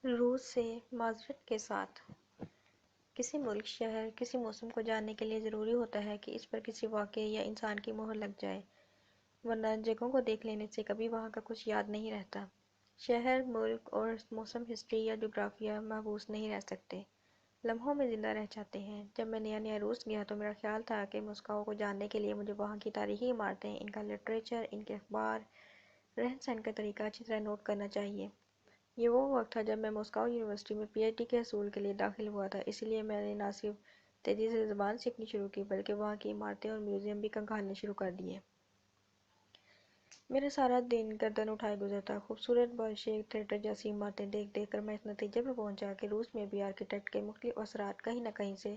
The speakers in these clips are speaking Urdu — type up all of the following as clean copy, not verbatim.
روس سے معذرت کے ساتھ، کسی ملک، شہر، کسی موسم کو جاننے کے لیے ضروری ہوتا ہے کہ اس پر کسی واقعے یا انسان کی مہر لگ جائے، ورنہ جگہوں کو دیکھ لینے سے کبھی وہاں کا کچھ یاد نہیں رہتا۔ شہر، ملک اور موسم ہسٹری یا جغرافیہ محفوظ نہیں رہ سکتے، لمحوں میں زندہ رہ جاتے ہیں۔ جب میں نیا روس گیا تو میرا خیال تھا کہ ماسکو کو جاننے کے لیے مجھے وہاں کی تاریخی عمارتیں، ان کا لٹریچر، ان کے اخبار، رہن سہن کا طریقہ اچھی طرح نوٹ کرنا چاہیے۔ یہ وہ وقت تھا جب میں ماسکو یونیورسٹی میں پی ایچ ڈی کے حصول کے لیے داخل ہوا تھا، اس لیے میں نے نہ صرف تیزی سے زبان سیکھنی شروع کی بلکہ وہاں کی عمارتیں اور میوزیم بھی کھنگالنے شروع کر دیے۔ میرا سارا دن گردن اٹھائے گزرتا، خوبصورت بالشویک تھیٹر جیسی عمارتیں دیکھ دیکھ کر میں اس نتیجے پر پہنچا کہ روس میں بھی آرکیٹیکٹ کے مختلف اثرات کہیں نہ کہیں سے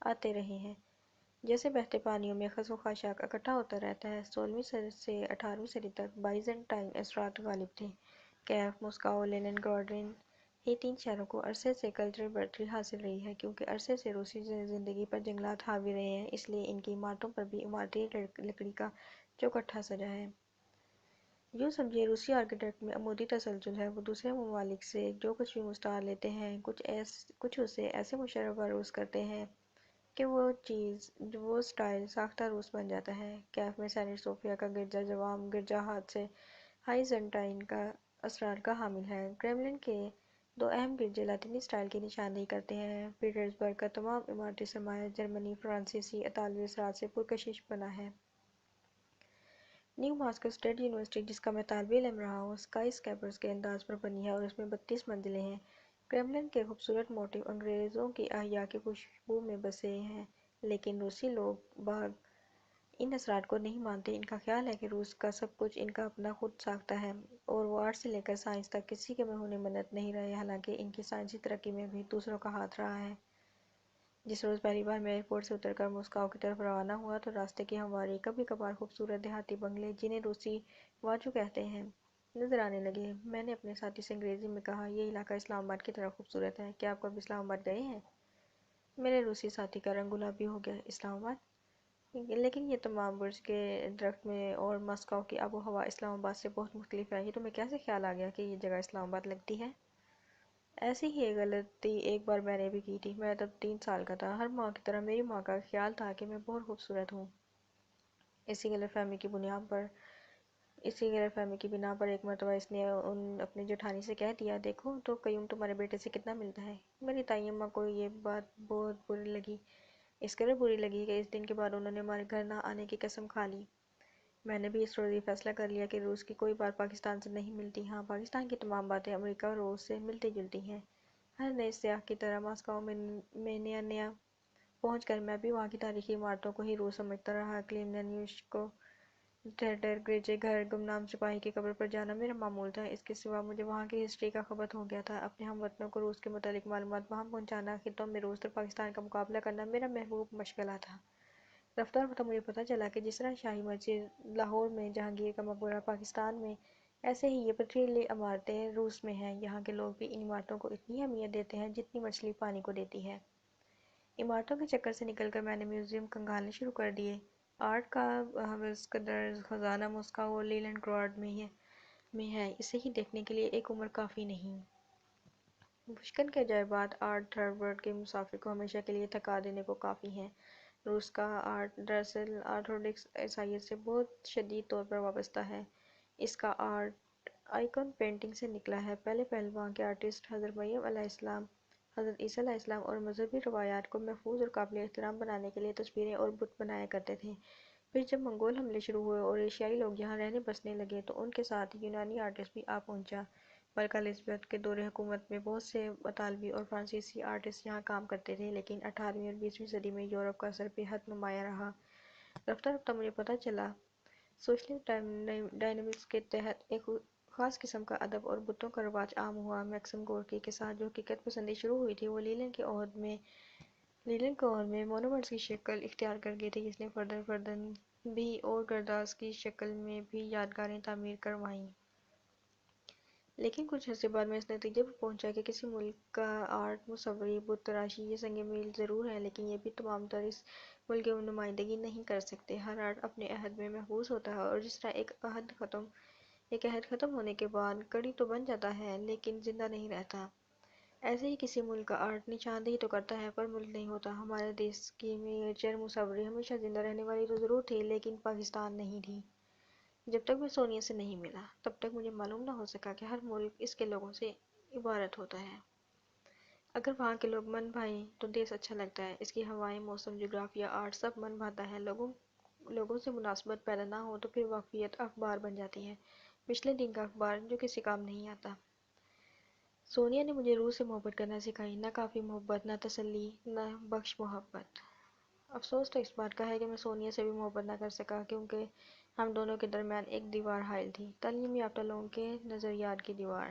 آتے رہے ہیں۔ جیسے بہتے پانیوں میں خس و خاشاک اکٹھا ہوتا رہتا ہے، 16ویں صدی سے 18ویں صدی تک بائزنٹائن اثرات غالب تھے۔ کیف، ماسکو، لینن گراڈ ہی تین شہروں کو عرصے سے کلچرل برتری حاصل رہی ہے۔ کیونکہ عرصے سے روسی زندگی پر جنگلات حاوی رہے ہیں، اس لیے ان کی عمارتوں پر بھی عمارتی لکڑی کا چوکھٹا سجا ہے۔ یوں سمجھیے روسی آرکیٹیکٹ میں عمودی تسلسل ہے، وہ دوسرے ممالک سے جو کچھ بھی مستعار لیتے ہیں، کچھ اسے ایسے مشرف و عروج کرتے ہیں کہ وہ سٹائل ساختہ روس بن جاتا ہے۔ کیف میں سینٹ صوفیہ کا گرجا جوام گرجا ہاتھ سے بائزنٹائن کا اثرات کا حامل ہے۔ کریملن کے دو اہم گرجے لاطینی سٹائل کی نشاندہی کرتے ہیں۔ پیٹرزبرگ کا تمام عمارتی سرمایہ جرمنی، فرانسیسی، اطالوی اثرات سے پرکشش بنا ہے۔ نیو ماسکو اسٹیٹ یونیورسٹی، جس کا میں طالب علم رہا ہوں، اسکائی اسکریپرز کے انداز پر بنی ہے اور اس میں 32 منزلیں ہیں۔ کریملن کے خوبصورت موٹیف انگریزوں کی احیا کی خوشبو میں بسے ہیں، لیکن روسی لوگ باگ ان اثرات کو نہیں مانتے۔ ان کا خیال ہے کہ روس کا سب کچھ ان کا اپنا خود ساختہ ہے اور وہ آرٹ سے لے کر سائنس تک کسی کے منہ منت نہیں رہے، حالانکہ ان کی سائنسی ترقی میں بھی دوسروں کا ہاتھ رہا ہے۔ جس روز پہلی بار میں ایئرپورٹ سے اتر کر ماسکو کی طرف روانہ ہوا تو راستے کی ہمواری، کبھی کبھار خوبصورت دیہاتی بنگلے جنہیں روسی واجو کہتے ہیں، نظر آنے لگے۔ میں نے اپنے ساتھی سے انگریزی میں کہا، یہ علاقہ اسلام آباد کی طرح خوبصورت ہے، کیا آپ کبھی اسلام آباد گئے ہیں؟ میرے روسی ساتھی کا رنگ گلابی ہو گیا۔ اسلام آباد؟ لیکن یہ تمام برج کے درخت میں اور ماسکو کی آب و ہوا اسلام آباد سے بہت مختلف ہے، یہ تمہیں کیسے خیال آ گیا کہ یہ جگہ اسلام آباد لگتی ہے؟ ایسی ہی ایک غلطی ایک بار میں نے بھی کی تھی۔ میں تب 3 سال کا تھا۔ ہر ماں کی طرح میری ماں کا خیال تھا کہ میں بہت خوبصورت ہوں۔ اسی غلط فہمی کی بنا پر ایک مرتبہ اس نے اپنی جیٹھانی سے کہہ دیا، دیکھو تو قیوم تمہارے بیٹے سے کتنا ملتا ہے۔ میری تائی اماں کو یہ بات بہت بری لگی، اس قدر بری لگی کہ اس دن کے بعد انہوں نے ہمارے گھر نہ آنے کی قسم کھا لی۔ میں نے بھی اس روز یہ فیصلہ کر لیا کہ روس کی کوئی بات پاکستان سے نہیں ملتی۔ ہاں، پاکستان کی تمام باتیں امریکہ اور روس سے ملتی جلتی ہیں۔ ہر نئے سیاح کی طرح ماسکو میں نیا پہنچ کر میں بھی وہاں کی تاریخی عمارتوں کو ہی روس سمجھتا رہا۔ کریملن، یوشکو تھیٹر، گرجے گھر، گمنام سپاہی کی قبر پر جانا میرا معمول تھا۔ اس کے سوا مجھے وہاں کی ہسٹری کا خبت ہو گیا تھا۔ اپنے ہم وطنوں کو روس کے متعلق معلومات وہاں پہنچانا، خطوں میں روس اور پاکستان کا مقابلہ کرنا میرا محبوب مشغلہ تھا۔ رفتہ رفتہ مجھے پتہ چلا کہ جس طرح شاہی مسجد لاہور میں، جہانگیر کا مقبرہ پاکستان میں، ایسے ہی یہ پتھریلی عمارتیں روس میں ہیں۔ یہاں کے لوگ بھی ان عمارتوں کو اتنی اہمیت دیتے ہیں جتنی مچھلی پانی کو دیتی ہے۔ عمارتوں کے چکر سے نکل کر میں نے میوزیم کھنگالنے شروع کر دیے۔ آرٹ کا حوض خزانہ ماسکو اور لینن گراڈ میں ہے، اسے ہی دیکھنے کے لیے ایک عمر کافی نہیں۔ پشکن کے عجائبات آرٹ تھرڈ کے مسافر کو ہمیشہ کے لیے تھکا دینے کو کافی ہیں۔ روس کا آرٹ دراصل آرتھوڈوکس عیسائیت سے بہت شدید طور پر وابستہ ہے۔ اس کا آرٹ آئیکن پینٹنگ سے نکلا ہے۔ پہلے وہاں کے آرٹسٹ حضرت مریم علیہ السلام، حضرت عیسیٰ علیہ السلام اور مذہبی روایات کو محفوظ اور قابل احترام بنانے کے لیے تصویریں اور بت بنایا کرتے تھے۔ پھر جب منگول حملے شروع ہوئے اور ایشیائی لوگ یہاں رہنے بسنے لگے تو ان کے ساتھ یونانی آرٹسٹ بھی آ پہنچا۔ ملکہ الزبتھ کے دور حکومت میں بہت سے اطالوی اور فرانسیسی آرٹسٹ یہاں کام کرتے تھے، لیکن 18ویں اور 20ویں صدی میں یورپ کا اثر بے حد نمایاں رہا۔ رفتہ رفتہ مجھے پتہ چلا سوشلسٹ ڈائنامکس کے تحت ایک خاص قسم کا ادب اور بتوں کا رواج عام ہوا۔ میکسم گورکی کے ساتھ جو حقیقت پسندی شروع ہوئی تھی، وہ لینن کے عہد میں مونومنٹس کی شکل اختیار کر گئی تھی، جس نے فردن فردن بھی اور گرداز کی شکل میں بھی یادگاریں تعمیر کروائیں۔ لیکن کچھ عرصے بعد میں اس نتیجے پر پہنچا کہ کسی ملک کا آرٹ، مصوری، بت تراشی یہ سنگ میل ضرور ہے، لیکن یہ بھی تمام تر اس ملک کی نمائندگی نہیں کر سکتے۔ ہر آرٹ اپنے عہد میں محفوظ ہوتا ہے، اور جس طرح ایک عہد ختم ہونے کے بعد کڑی تو بن جاتا ہے لیکن زندہ نہیں رہتا۔ ایسے ہی کسی ملک کا آرٹ نشاندہی تو کرتا ہے پر ملک نہیں ہوتا۔ ہمارے دیش کی میجر مصوری ہمیشہ زندہ رہنے والی تو ضرور تھی لیکن پاکستان نہیں تھی۔ جب تک میں سونیا سے نہیں ملا تب تک مجھے معلوم نہ ہو سکا کہ ہر ملک اس کے لوگوں سے عبارت ہوتا ہے۔ اگر وہاں کے لوگ من بھائیں تو دیش اچھا لگتا ہے، اس کی ہوائیں، موسم، جغرافیہ، آرٹ سب من بھاتا ہے۔ لوگوں سے مناسبت پیدا نہ ہو تو پھر واقفیت اخبار بن جاتی ہے، پچھلے دن کا اخبار جو کسی کام نہیں آتا۔ سونیا نے مجھے روح سے محبت کرنا سکھائی، نہ کافی محبت، نہ تسلی، نہ بخش محبت۔ افسوس تو اس بات کا ہے کہ میں سونیا سے بھی محبت نہ کر سکا کیونکہ ہم دونوں کے درمیان ایک دیوار حائل تھی، تعلیم یافتہ لوگوں کے نظریات کی دیوار۔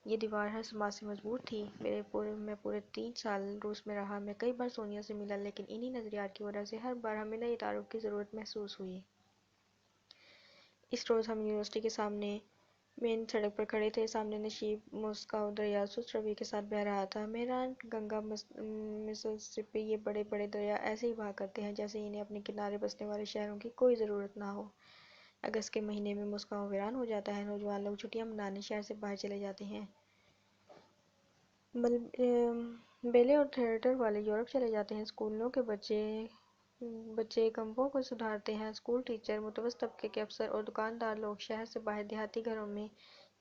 یہ دیوار ہر سماج سے مضبوط تھی۔ میں پورے 3 سال روس میں رہا، میں کئی بار سونیا سے ملا لیکن انہی نظریات کی وجہ سے ہر بار ہمیں نئے تعارف کی ضرورت محسوس ہوئی۔ اس روز ہم یونیورسٹی کے سامنے مین سڑک پر کھڑے تھے، سامنے نشیب موسکو دریا سست روی کے ساتھ بہہ رہا تھا۔ میران، گنگا، مسسپی، یہ بڑے بڑے دریا ایسے ہی بہا کرتے ہیں جیسے انہیں اپنے کنارے بسنے والے شہروں کی کوئی ضرورت نہ ہو۔ اگست کے مہینے میں مسکو ویران ہو جاتا ہے، نوجوان لوگ چھٹیاں منانے شہر سے باہر چلے جاتے ہیں، بیلے اور تھیٹر والے یورپ چلے جاتے ہیں، اسکولوں کے بچے کمپوں کو سدھارتے ہیں، اسکول ٹیچر، متوسط طبقے کے افسر اور دکاندار لوگ شہر سے باہر دیہاتی گھروں میں،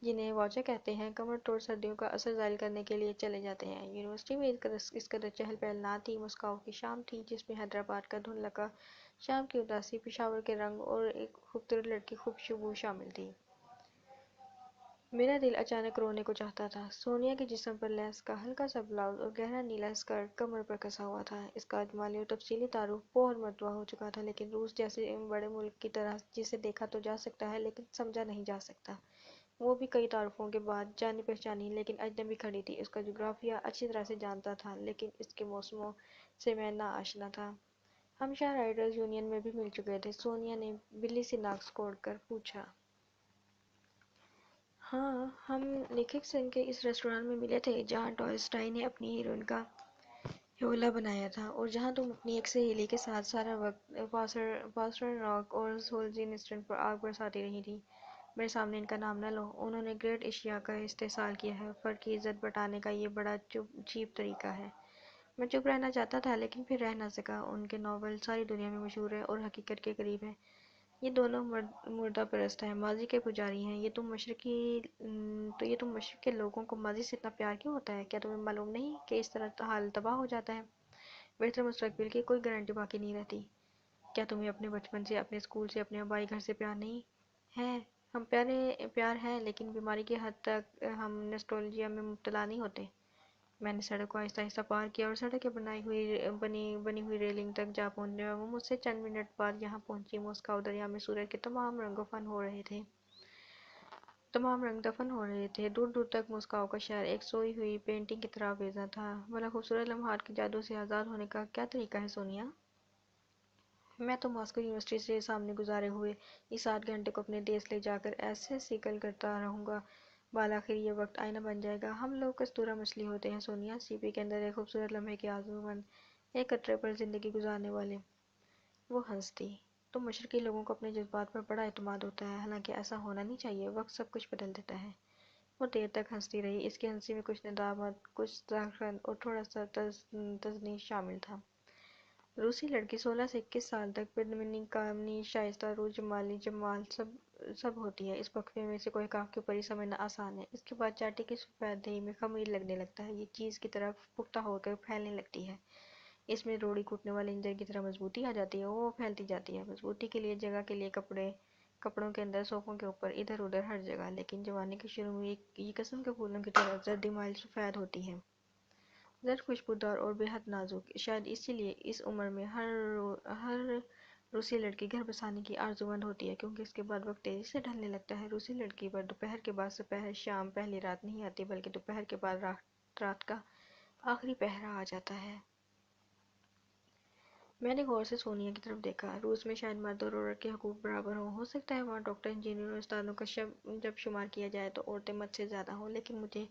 جنہیں واچا کہتے ہیں، کمر توڑ سردیوں کا اثر ظاہر کرنے کے لیے چلے جاتے ہیں۔ یونیورسٹی میں اس قدر چہل پہل نہ تھی۔ مسکو کی شام تھی جس میں حیدرآباد کا دھندلا شام کی اداسی، پشاور کے رنگ اور ایک خوبصورت لڑکی خوشبو شامل تھی۔ میرا دل اچانک رونے کو چاہتا تھا۔ سونیا کے جسم پر لیس کا ہلکا سا بلاؤز اور گہرا نیلا اسکرٹ کمر پر کسا ہوا تھا۔ اس کا اجمالی اور تفصیلی تعارف بہت مرتبہ ہو چکا تھا لیکن روس جیسے بڑے ملک کی طرح جسے دیکھا تو جا سکتا ہے لیکن سمجھا نہیں جا سکتا، وہ بھی کئی تعارفوں کے بعد جانی پہچانی لیکن اجنبی کھڑی تھی۔ اس کا جغرافیہ اچھی طرح سے جانتا تھا لیکن اس کے موسموں سے میں نا آشنا تھا۔ ہم شاہ رائٹرز یونین میں بھی مل چکے تھے۔ سونیا نے بلی سی ناک سکوڑ کر پوچھا۔ ہاں، ہم نیکلسن کے اس ریسٹورانٹ میں ملے تھے جہاں ٹالسٹائی نے اپنی ہیروئن کا ہیولا بنایا تھا اور جہاں تم اپنی ایک سہیلی کے ساتھ سارا وقت پاسٹرناک اور سولجینسٹن پر آگ برساتی رہی تھی۔ میرے سامنے ان کا نام نہ لو، انہوں نے گریٹ ایشیا کا استحصال کیا ہے۔ فرد کی عزت بٹانے کا یہ بڑا چیپ طریقہ ہے۔ میں چپ رہنا چاہتا تھا لیکن پھر رہ نہ سکا۔ ان کے ناول ساری دنیا میں مشہور ہیں اور حقیقت کے قریب ہیں۔ یہ دونوں مردہ پرست ہیں، ماضی کے پجاری ہیں۔ یہ تم مشرق کے لوگوں کو ماضی سے اتنا پیار کیوں ہوتا ہے؟ کیا تمہیں معلوم نہیں کہ اس طرح حال تباہ ہو جاتا ہے؟ بہتر مستقبل کی کوئی گارنٹی باقی نہیں رہتی۔ کیا تمہیں اپنے بچپن سے، اپنے اسکول سے، اپنے آبائی گھر سے پیار نہیں ہے؟ ہم پیار ہیں لیکن بیماری کی حد تک ہم نسٹالجیا میں مبتلا نہیں ہوتے۔ میں نے سڑک کو آہستہ آہستہ پار کیا اور سڑک کے بنی ہوئی ریلنگ تک جا پہنچنے میں وہ مجھ سے چند منٹ بعد یہاں پہنچی۔ مسکو دریا میں سورج کے تمام رنگ دفن ہو رہے تھے۔ دور دور تک مسکو کا شہر ایک سوئی ہوئی پینٹنگ کی طرح بیضاں تھا۔ بھلا خوبصورت لمحات کے جادو سے آزاد ہونے کا کیا طریقہ ہے سونیا؟ میں تو ماسکو یونیورسٹی سے سامنے گزارے ہوئے اس 8 گھنٹے کو اپنے دیس لے جا کر ایسے سیکل کرتا رہوں گا بالآخر یہ وقت آئینہ بن جائے گا۔ ہم لوگ کستورا مچھلی ہوتے ہیں سونیا، سیپی کے اندر ایک خوبصورت لمحے کے آرزومند، ایک قطرے پر زندگی گزارنے والے۔ وہ ہنس دی۔ تم مشرقی لوگوں کو اپنے جذبات پر بڑا اعتماد ہوتا ہے، حالانکہ ایسا ہونا نہیں چاہیے، وقت سب کچھ بدل دیتا ہے۔ وہ دیر تک ہنستی رہی۔ اس کی ہنسی میں کچھ ندامت، کچھ ذرخند اور تھوڑا سا تذنیع شامل تھا۔ روسی لڑکی 16 سے 21 سال تک پدمنی، کامنی، شائستہ، روح، جمالی، جمال سب ہوتی ہے۔ اس وقفے میں سے کوئی کاف کی پری سمجھنا آسان ہے۔ اس کے بعد چاٹی کی سفید دہی میں خمیر لگنے لگتا ہے، یہ چیز کی طرح پختہ ہو کر پھیلنے لگتی ہے۔ اس میں روڑی کوٹنے والے انجن کی طرح مضبوطی آ جاتی ہے، وہ پھیلتی جاتی ہے، مضبوطی کے لیے، جگہ کے لیے، کپڑوں کے اندر، صوفوں کے اوپر، ادھر ادھر، ہر جگہ۔ لیکن جوانی کے شروع میں یہ قسم کے پھولوں کی طرح زردی مائل سفید ہوتی ہے، زرد، خوشبودار اور بے حد نازک۔ شاید اسی لیے اس عمر میں ہر روسی لڑکی گھر بسانے کی آرزومند ہوتی ہے، کیونکہ اس کے بعد وقت تیزی سے ڈھلنے لگتا ہے۔ روسی لڑکی پر دوپہر کے بعد سپہر، شام، پہلی رات نہیں آتی بلکہ دوپہر کے بعد رات کا آخری پہرا آ جاتا ہے۔ میں نے غور سے سونیا کی طرف دیکھا۔ روس میں شاید مرد اور عورت کے حقوق برابر ہوں، ہو سکتا ہے وہاں ڈاکٹر، انجینئر اور استادوں کا جب شمار کیا جائے تو عورتیں مرد سے زیادہ ہوں، لیکن مجھے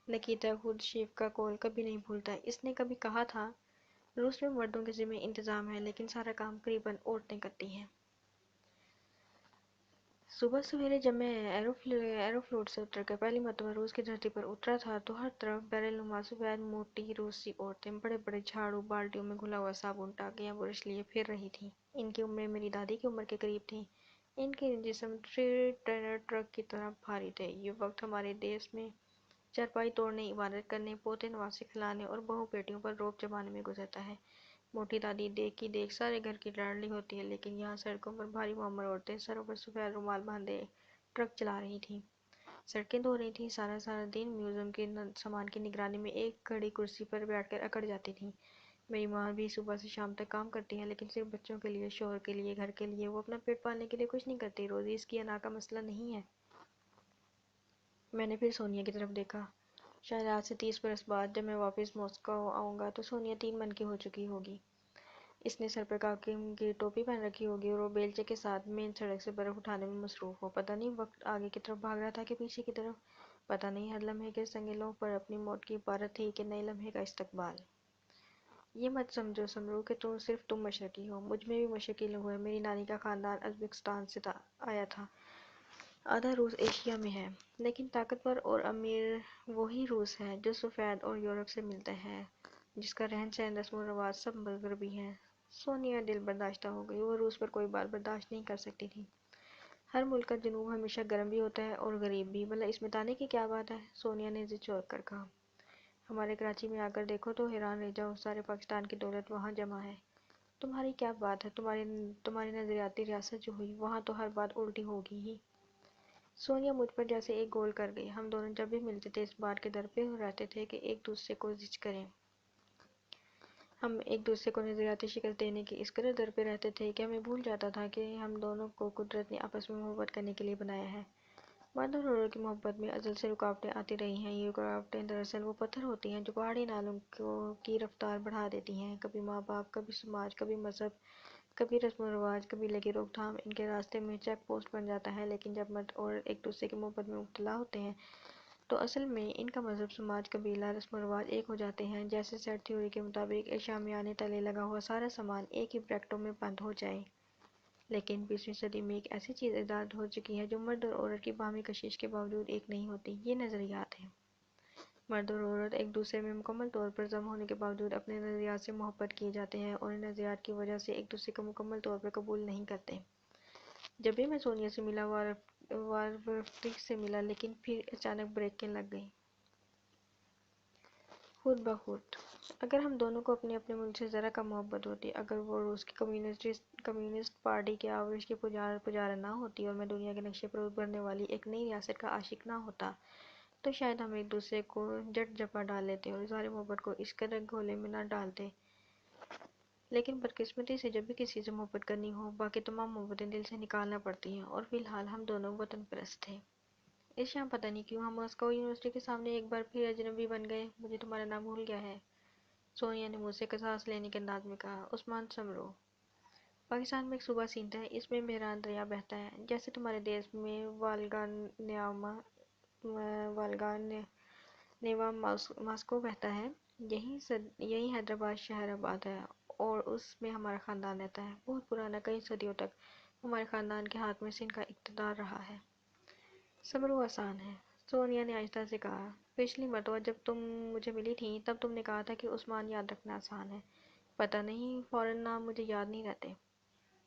نکیتا خروشچیف کا قول کبھی نہیں بھولتا۔ اس نے کبھی کہا تھا، روس میں مردوں کے ذمہ انتظام ہے لیکن سارا کام قریباً عورتیں کرتی ہیں۔ صبح سویرے جب میں ایروفلوٹ سے اتر کر پہلی مرتبہ روس کی دھرتی پر اترا تھا تو ہر طرف بیرل نما سفید موٹی روسی عورتیں بڑے بڑے جھاڑو بالٹیوں میں گھلا ہوا صابن ٹاکیاں برش لیے پھر رہی تھیں۔ ان کی عمریں میری دادی کی عمر کے قریب تھیں۔ ان کے جسم ٹرینر ٹرک کی طرح بھاری تھے۔ یہ وقت ہمارے دیس میں چارپائی توڑنے، عبادت کرنے، پوتے نواسے کھلانے اور بہو بیٹیوں پر روب جمانے میں گزرتا ہے۔ موٹی دادی دیکھ کی دیکھ سارے گھر کی لاڈلی ہوتی ہے، لیکن یہاں سڑکوں پر بھاری معمر عورتیں سروں پر سفید رومال باندھے ٹرک چلا رہی تھیں، سڑکیں دھو رہی تھیں، سارا سارا دن میوزیم کے سامان کی نگرانی میں ایک گھڑی کرسی پر بیٹھ کر اکڑ جاتی تھیں۔ میری ماں بھی صبح سے شام تک کام کرتی ہے، لیکن صرف بچوں کے لیے، شوہر کے لیے، گھر کے لیے۔ وہ اپنا پیٹ پالنے کے لیے کچھ نہیں کرتی۔ روزی اس کی انا کا مسئلہ نہیں ہے۔ میں نے پھر سونیا کی طرف دیکھا۔ شاید آج سے 30 برس بعد جب میں واپس ماسکو آؤں گا تو سونیا 3 من کی ہو چکی ہوگی۔ اس نے سر پر کاکی کی ٹوپی پہن رکھی ہوگی اور وہ بیلچے کے ساتھ مین سڑک سے برف اٹھانے میں مصروف ہو۔ پتہ نہیں وقت آگے کی طرف بھاگ رہا تھا کہ پیچھے کی طرف۔ پتہ نہیں ہر لمحے کے سنگ لوح پر اپنی موت کی عبارت تھی کہ نئے لمحے کا استقبال۔ یہ مت سمجھو سمرو کہ تم مشرقی ہو۔ مجھ میں بھی مشرقی لہو ہے۔ میری نانی کا خاندان ازبکستان سے آیا تھا۔ آدھا روس ایشیا میں ہے، لیکن طاقتور اور امیر وہی روس ہے جو سفید اور یورپ سے ملتا ہے، جس کا رہن سہن، رسم و رواج سب مغربی ہیں۔ سونیا دل برداشتہ ہو گئی۔ وہ روس پر کوئی بات برداشت نہیں کر سکتی تھی۔ ہر ملک کا جنوب ہمیشہ گرم بھی ہوتا ہے اور غریب بھی، بھلا اس میں تانے کی کیا بات ہے؟ سونیا نے ضد چھوڑ کر کہا۔ ہمارے کراچی میں آ کر دیکھو تو حیران رہ جاؤ، سارے پاکستان کی دولت وہاں جمع ہے۔ تمہاری کیا بات ہے؟ تمہاری نظریاتی ریاست جو ہوئی، وہاں تو ہر بات الٹی ہوگی ہی۔ سونیا مجھ پر جیسے ایک گول کر گئی۔ ہم دونوں جب بھی ملتے تھے اس بات کے ڈر پہ رہتے تھے کہ ایک دوسرے کو زج کریں۔ ہم ایک دوسرے کو نظریاتی شکست دینے کے اس قدر ڈر پہ رہتے تھے کہ ہمیں بھول جاتا تھا کہ ہم دونوں کو قدرت نے آپس میں محبت کرنے کے لیے بنایا ہے۔ مرد اور عورت کی محبت میں ازل سے رکاوٹیں آتی رہی ہیں۔ یہ رکاوٹیں دراصل وہ پتھر ہوتی ہیں جو پہاڑی نالوں کی رفتار بڑھا دیتی ہیں۔ کبھی ماں باپ، کبھی سماج، کبھی مذہب، کبھی رسم و رواج، کبھی لگی روک تھام ان کے راستے میں چیک پوسٹ بن جاتا ہے۔ لیکن جب مرد اور عورت ایک دوسرے کی محبت میں مبتلا ہوتے ہیں تو اصل میں ان کا مذہب، سماج، قبیلہ، رسم و رواج ایک ہو جاتے ہیں۔ جیسے سیٹ تھیوری کے مطابق ایک شامیانے تلے لگا ہوا سارا سامان ایک ہی بریکٹوں میں بند ہو جائے۔ لیکن 20ویں صدی میں ایک ایسی چیز ایجاد ہو چکی ہے جو مرد اور عورت کی باہمی کشش کے باوجود ایک نہیں ہوتی۔ یہ نظریات ہیں۔ مرد اور عورت ایک دوسرے میں مکمل طور پر ضم ہونے کے باوجود اپنے نظریات سے محبت کیے جاتے ہیں اور ان نظریات کی وجہ سے ایک دوسرے کو مکمل طور پر قبول نہیں کرتے۔ جب بھی میں سونیا سے ملا، وارفٹی سے ملا، لیکن پھر اچانک بریکیں لگ گئیں۔ خود بخود۔ اگر ہم دونوں کو اپنے اپنے ملک سے ذرا کم محبت ہوتی، اگر وہ روس کی کمیونسٹ پارٹی کے آویش کی پجارا نہ ہوتی اور میں دنیا کے نقشے پر ابھرنے والی ایک نئی ریاست کا عاشق نہ ہوتا، تو شاید ہم ایک دوسرے کو جٹ جپا ڈال لیتے اور اظہار محبت کو اس قدر گھولے میں نہ ڈالتے۔ لیکن بدقسمتی سے جب بھی کسی سے محبت کرنی ہو، باقی تمام محبتیں دل سے نکالنا پڑتی ہیں، اور فی الحال ہم دونوں وطن پرست تھے۔ اس شام پتہ نہیں کیوں ہم ماسکو یونیورسٹی کے سامنے ایک بار پھر اجنبی بن گئے۔ مجھے تمہارا نام بھول گیا ہے، سونیا نے مجھ سے سانس لینے کے انداز میں کہا۔ عثمان سمرو۔ پاکستان میں ایک صوبہ سینتا ہے، اس میں مہران دریا بہتا ہے، جیسے تمہارے دیس میں والگا نیوا ماسکو بہتا ہے۔ یہی حیدرآباد شہر آباد ہے اور اس میں ہمارا خاندان رہتا ہے۔ بہت پرانا، کئی صدیوں تک ہمارے خاندان کے ہاتھ میں سندھ کا اقتدار رہا ہے۔ سمرو آسان ہے، سونیا نے آہستہ سے کہا۔ پچھلی مرتبہ جب تم مجھے ملی تھی تب تم نے کہا تھا کہ عثمان یاد رکھنا آسان ہے۔ پتہ نہیں فوراً نام مجھے یاد نہیں رہتے۔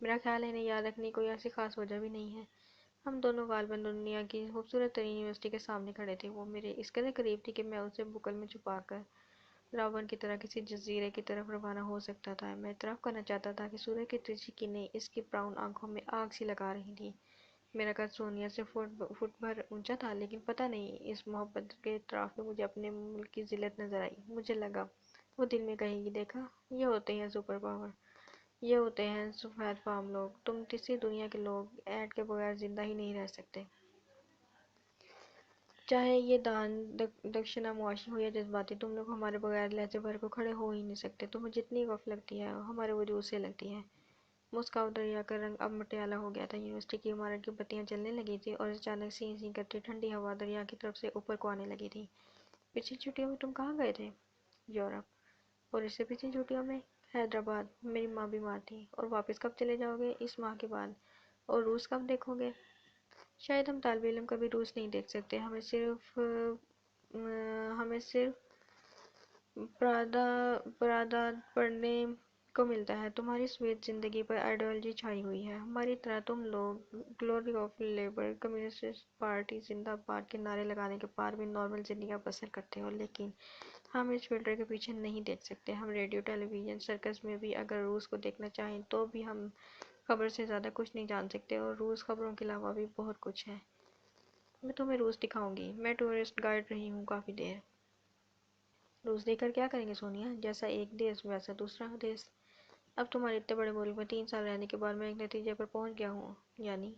میرا خیال ہے انہیں یاد رکھنے کی کوئی ایسی خاص وجہ بھی نہیں ہے۔ ہم دونوں غالباً دنیا کی خوبصورت ترین یونیورسٹی کے سامنے کھڑے تھے۔ وہ میرے اس قدر قریب تھی کہ میں اسے بغل میں چھپا کر راون کی طرح کسی جزیرے کی طرف روانہ ہو سکتا تھا۔ میں اعتراف کرنا چاہتا تھا کہ سورج کی ترچھی کرنیں اس کی براؤن آنکھوں میں آگ سی لگا رہی تھیں۔ میرا قد سونیا سے فٹ بھر اونچا تھا، لیکن پتہ نہیں اس محبت کے اعتراف میں مجھے اپنے ملک کی ذلت نظر آئی۔ مجھے لگا وہ دل میں کہے گی، دیکھا، یہ ہوتے ہیں سپر پاور، یہ ہوتے ہیں سفید فام لوگ، تم تیسری دنیا کے لوگ ایڈ کے بغیر زندہ ہی نہیں رہ سکتے۔ چاہے یہ دان دکشنا معاشی ہو یا جذباتی، تم لوگ ہمارے بغیر لہجے بھر کو کھڑے ہو ہی نہیں سکتے۔ تمہیں جتنی کف لگتی ہے ہمارے وجود سے لگتی ہے۔ مسکو دریا کا رنگ اب مٹیالہ ہو گیا تھا۔ یونیورسٹی کی عمارت کی بتیاں جلنے لگی تھیں اور اچانک سی سی کرتی ٹھنڈی ہوا دریا کی طرف سے اوپر کو آنے لگی تھی۔ پچھلی چھٹیوں میں تم کہاں گئے تھے؟ یورپ۔ اور اس سے پچھلی چھٹیوں میں؟ حیدرآباد۔ میری ماں بیمار تھی۔ اور واپس کب چلے جاؤ گے؟ اس ماہ کے بعد۔ اور روس کب دیکھو گے؟ شاید ہم طالب علم کبھی روس نہیں دیکھ سکتے، ہمیں صرف پراداد پڑھنے کو ملتا ہے۔ تمہاری سویت زندگی پر آئیڈیالوجی چھائی ہوئی ہے، ہماری طرح تم لوگ glory of labour, communist party زندہ باد کے نعرے لگانے کے بعد بھی نارمل زندگیاں بسر کرتے ہو، لیکن ہم اس فلٹر کے پیچھے نہیں دیکھ سکتے۔ ہم ریڈیو، ٹیلی ویژن، سرکس میں بھی اگر روس کو دیکھنا چاہیں تو بھی ہم خبر سے زیادہ کچھ نہیں جان سکتے، اور روس خبروں کے علاوہ بھی بہت کچھ ہے۔ میں تمہیں روس دکھاؤں گی، میں ٹورسٹ گائیڈ رہی ہوں کافی دیر۔ روس دیکھ کر کیا کریں گے سونیا؟ جیسا ایک دیس ویسا دوسرا دیس۔ اب تمہارے اتنے بڑے ملک میں 3 سال رہنے کے بعد میں ایک نتیجے پر پہنچ گیا ہوں، یعنی